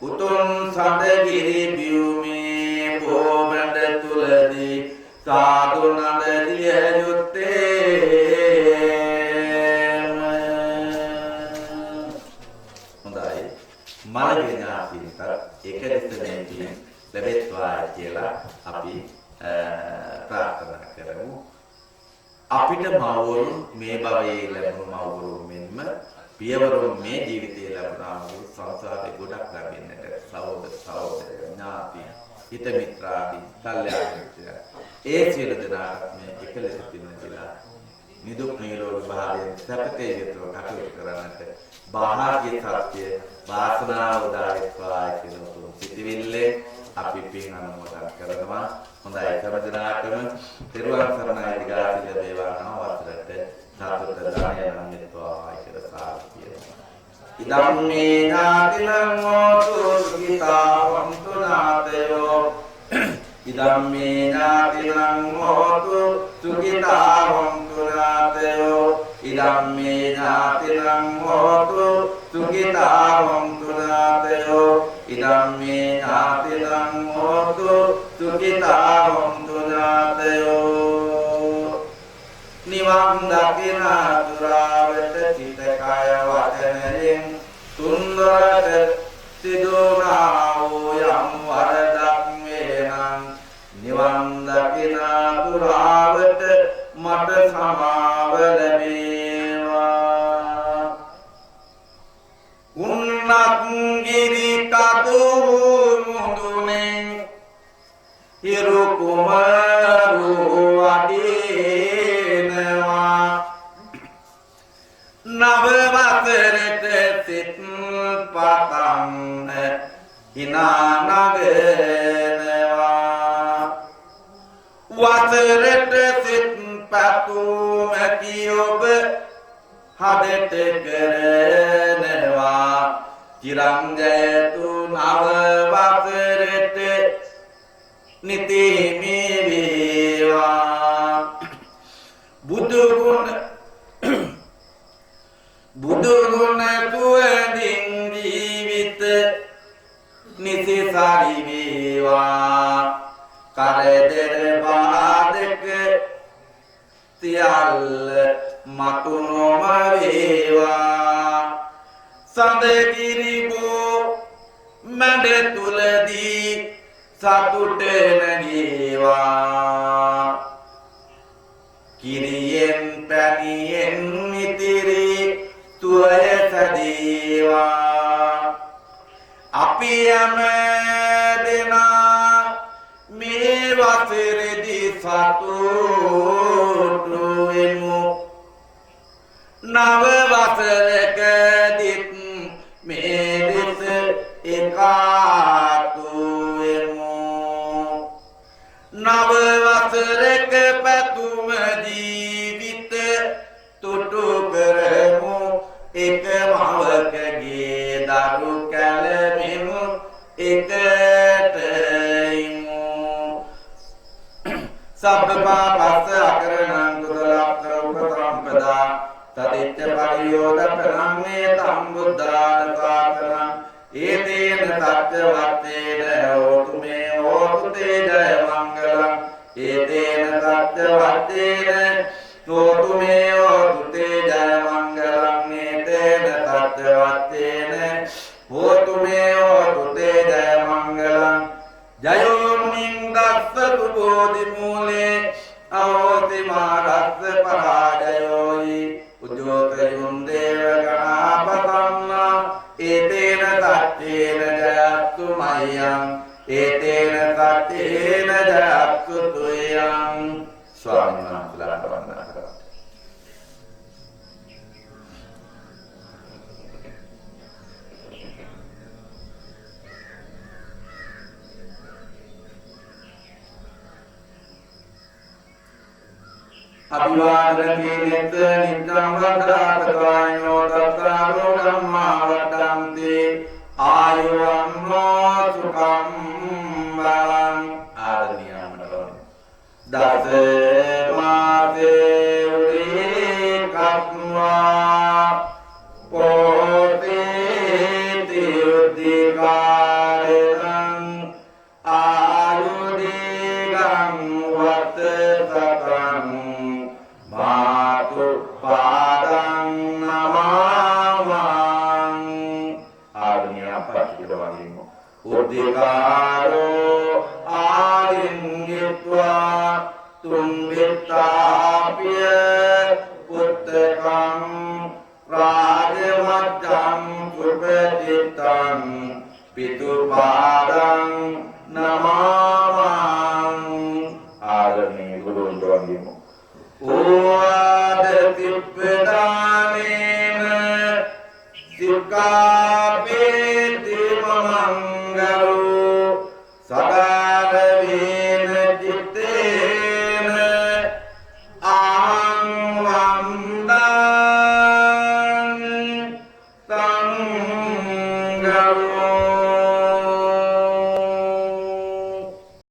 උතුම් සඳගිරි බියුමේ බෝබඳ තුලදී සාදු නද දිය යුත්තේ හොඳයි මළගේ ඥාතින්ට එක දෙස්තෙන් ලැබෙත්වා කියලා අපි ප්‍රාර්ථනා කරමු අපිට මවවරුන් මේ භවයේ ලැබුණු මවවරුන් මෙන්ම පියවරුන් මේ ජීවිතයේ ලැබුණා වූ සංසාරේ ගොඩක් ලැබෙන්නට සහෝදර සහෝදරයෝ ඥාති හිත මිත්‍රාදී කල්යාණ මිත්‍රා ඒ සියලු දෙනාට මේ එකලෙස පින්නදලා නිදුක් නිරෝගී භාවයෙන් සැපතේ යුතුව කටයුතු කරන්නට බාහ්‍ය සත්‍ය වාසනාව උදා වෙත්වා කියන උතුම් සිතිවිල්ලේ අපි පින් අනුමෝදන් කරනවා. හොඳයි හැම දිනකටම තිරුවන් සරණයි දිගාසිර දේවා නම වස්තරට සතුට දානය නම්ත්වා කියලා සාර්ථකයි. ඉදම්මේ ඥාතිනං හෝතු සුඛිතා වന്തു නාතයෝ ඉදම්මේ ඥාතිනං හෝතු සුඛිතා වന്തു නාතයෝ ඉදම්මේ ඥාතිනං හෝතු සුඛිතා වന്തു නාතයෝ ඉදම්මේ ඥාතිනං හෝතු සුඛිතා වന്തു නාතයෝ නිවන් දකින දුරාවට චිත කය වචනයෙන් තුන්වරට සිදුනා වූ යම් වරදක් වේනම් නිවන් දකින දුරාවට මට සමාව ලැබේවා. උන්නත් ගිරි කතු මුදුනේ හිරු කුමරු වඩිනවා නව වසරට සිත් පතන් හිනා නගනවා වසරට සිත් පතුම කියොබ හදට කරනවා චිරංජයතු නව වසරට නිතිමි වේවා. බුදු ගුණ තුවදින් ජීවිත නිසිසරි වේවා. කරදර බාධක සියල්ල මතු නොම වේවා. සඳකිරිබෝ මැඩ තුලදී සතුට නැගේවා. කිරියෙන් පැණියෙන් ඉතිරි සුවය සැදේවා. අපි හැම දෙනා මේ වසරේදී සතුටු වෙමු. නව වසරකදීත් මේ දෙස එකාතු වෙමු. නව වසරක පැතුම ජීවිත තුටු කරමු. එක මවකගේ දරු කැලෙමු එකට ඉමු. සබ්බ පාපස්ස අකරණං කුසලස්ස උපසම්පදා තදිච්ච පරියෝදපරං මේ සම්බුද්ධාන සාසනං ඒතේන සත්‍ය වත්තේන හෝතු මේ හෝතු තේ ජය මංගලං ඒතේන සත්‍ය වත්තේන හෝතු මේ හෝතු තේ ජය මංගලං ඒතේන සත්‍ය වත්තේන හෝතු මේ හෝතු තේ ජය මංගලං ජයෝ මුනිං දස්සතු බෝධි මූලේ අවෝති මාරස්ස පරාජයෝයි උජෝතයුන් දේව ගණාපතන්නා ඒතේන සත්‍යේන ජයත්තු මයං ඒතේන සත්‍යේන ජයත්තු තුයං. ස්වාමීන් වහන්සේලාට වන්දනා කරා. අභිවාදනකේනෙත් නිත්‍යං වද්දාපතායෝ තත්තාරෝ ධම්මා වද්දන්ති ආයුවන්නෝ සුඛං බලං. ආදනියමනෝ දස මාසේ උදේකත්වා පොතේ තියුද්ධිකාරෙන් ආයුදීගං වත්තසකං මාතු පාදං නමාමං. ආදනිය අපච්චිට වගේම උද්දීකාරෝ ආදින්ගිත්වා තුන්විත්තාපිය පුත්තකං රාජමච්ඡං සුපතිත්තං පිතුපාදං නමාමං. ආදරණීය ගුරුවරුන් වගේම ඕවාද සික්ඛාපේති මංගලෝ සදාගමේන චිත්තේන අහං වන්දාමි තං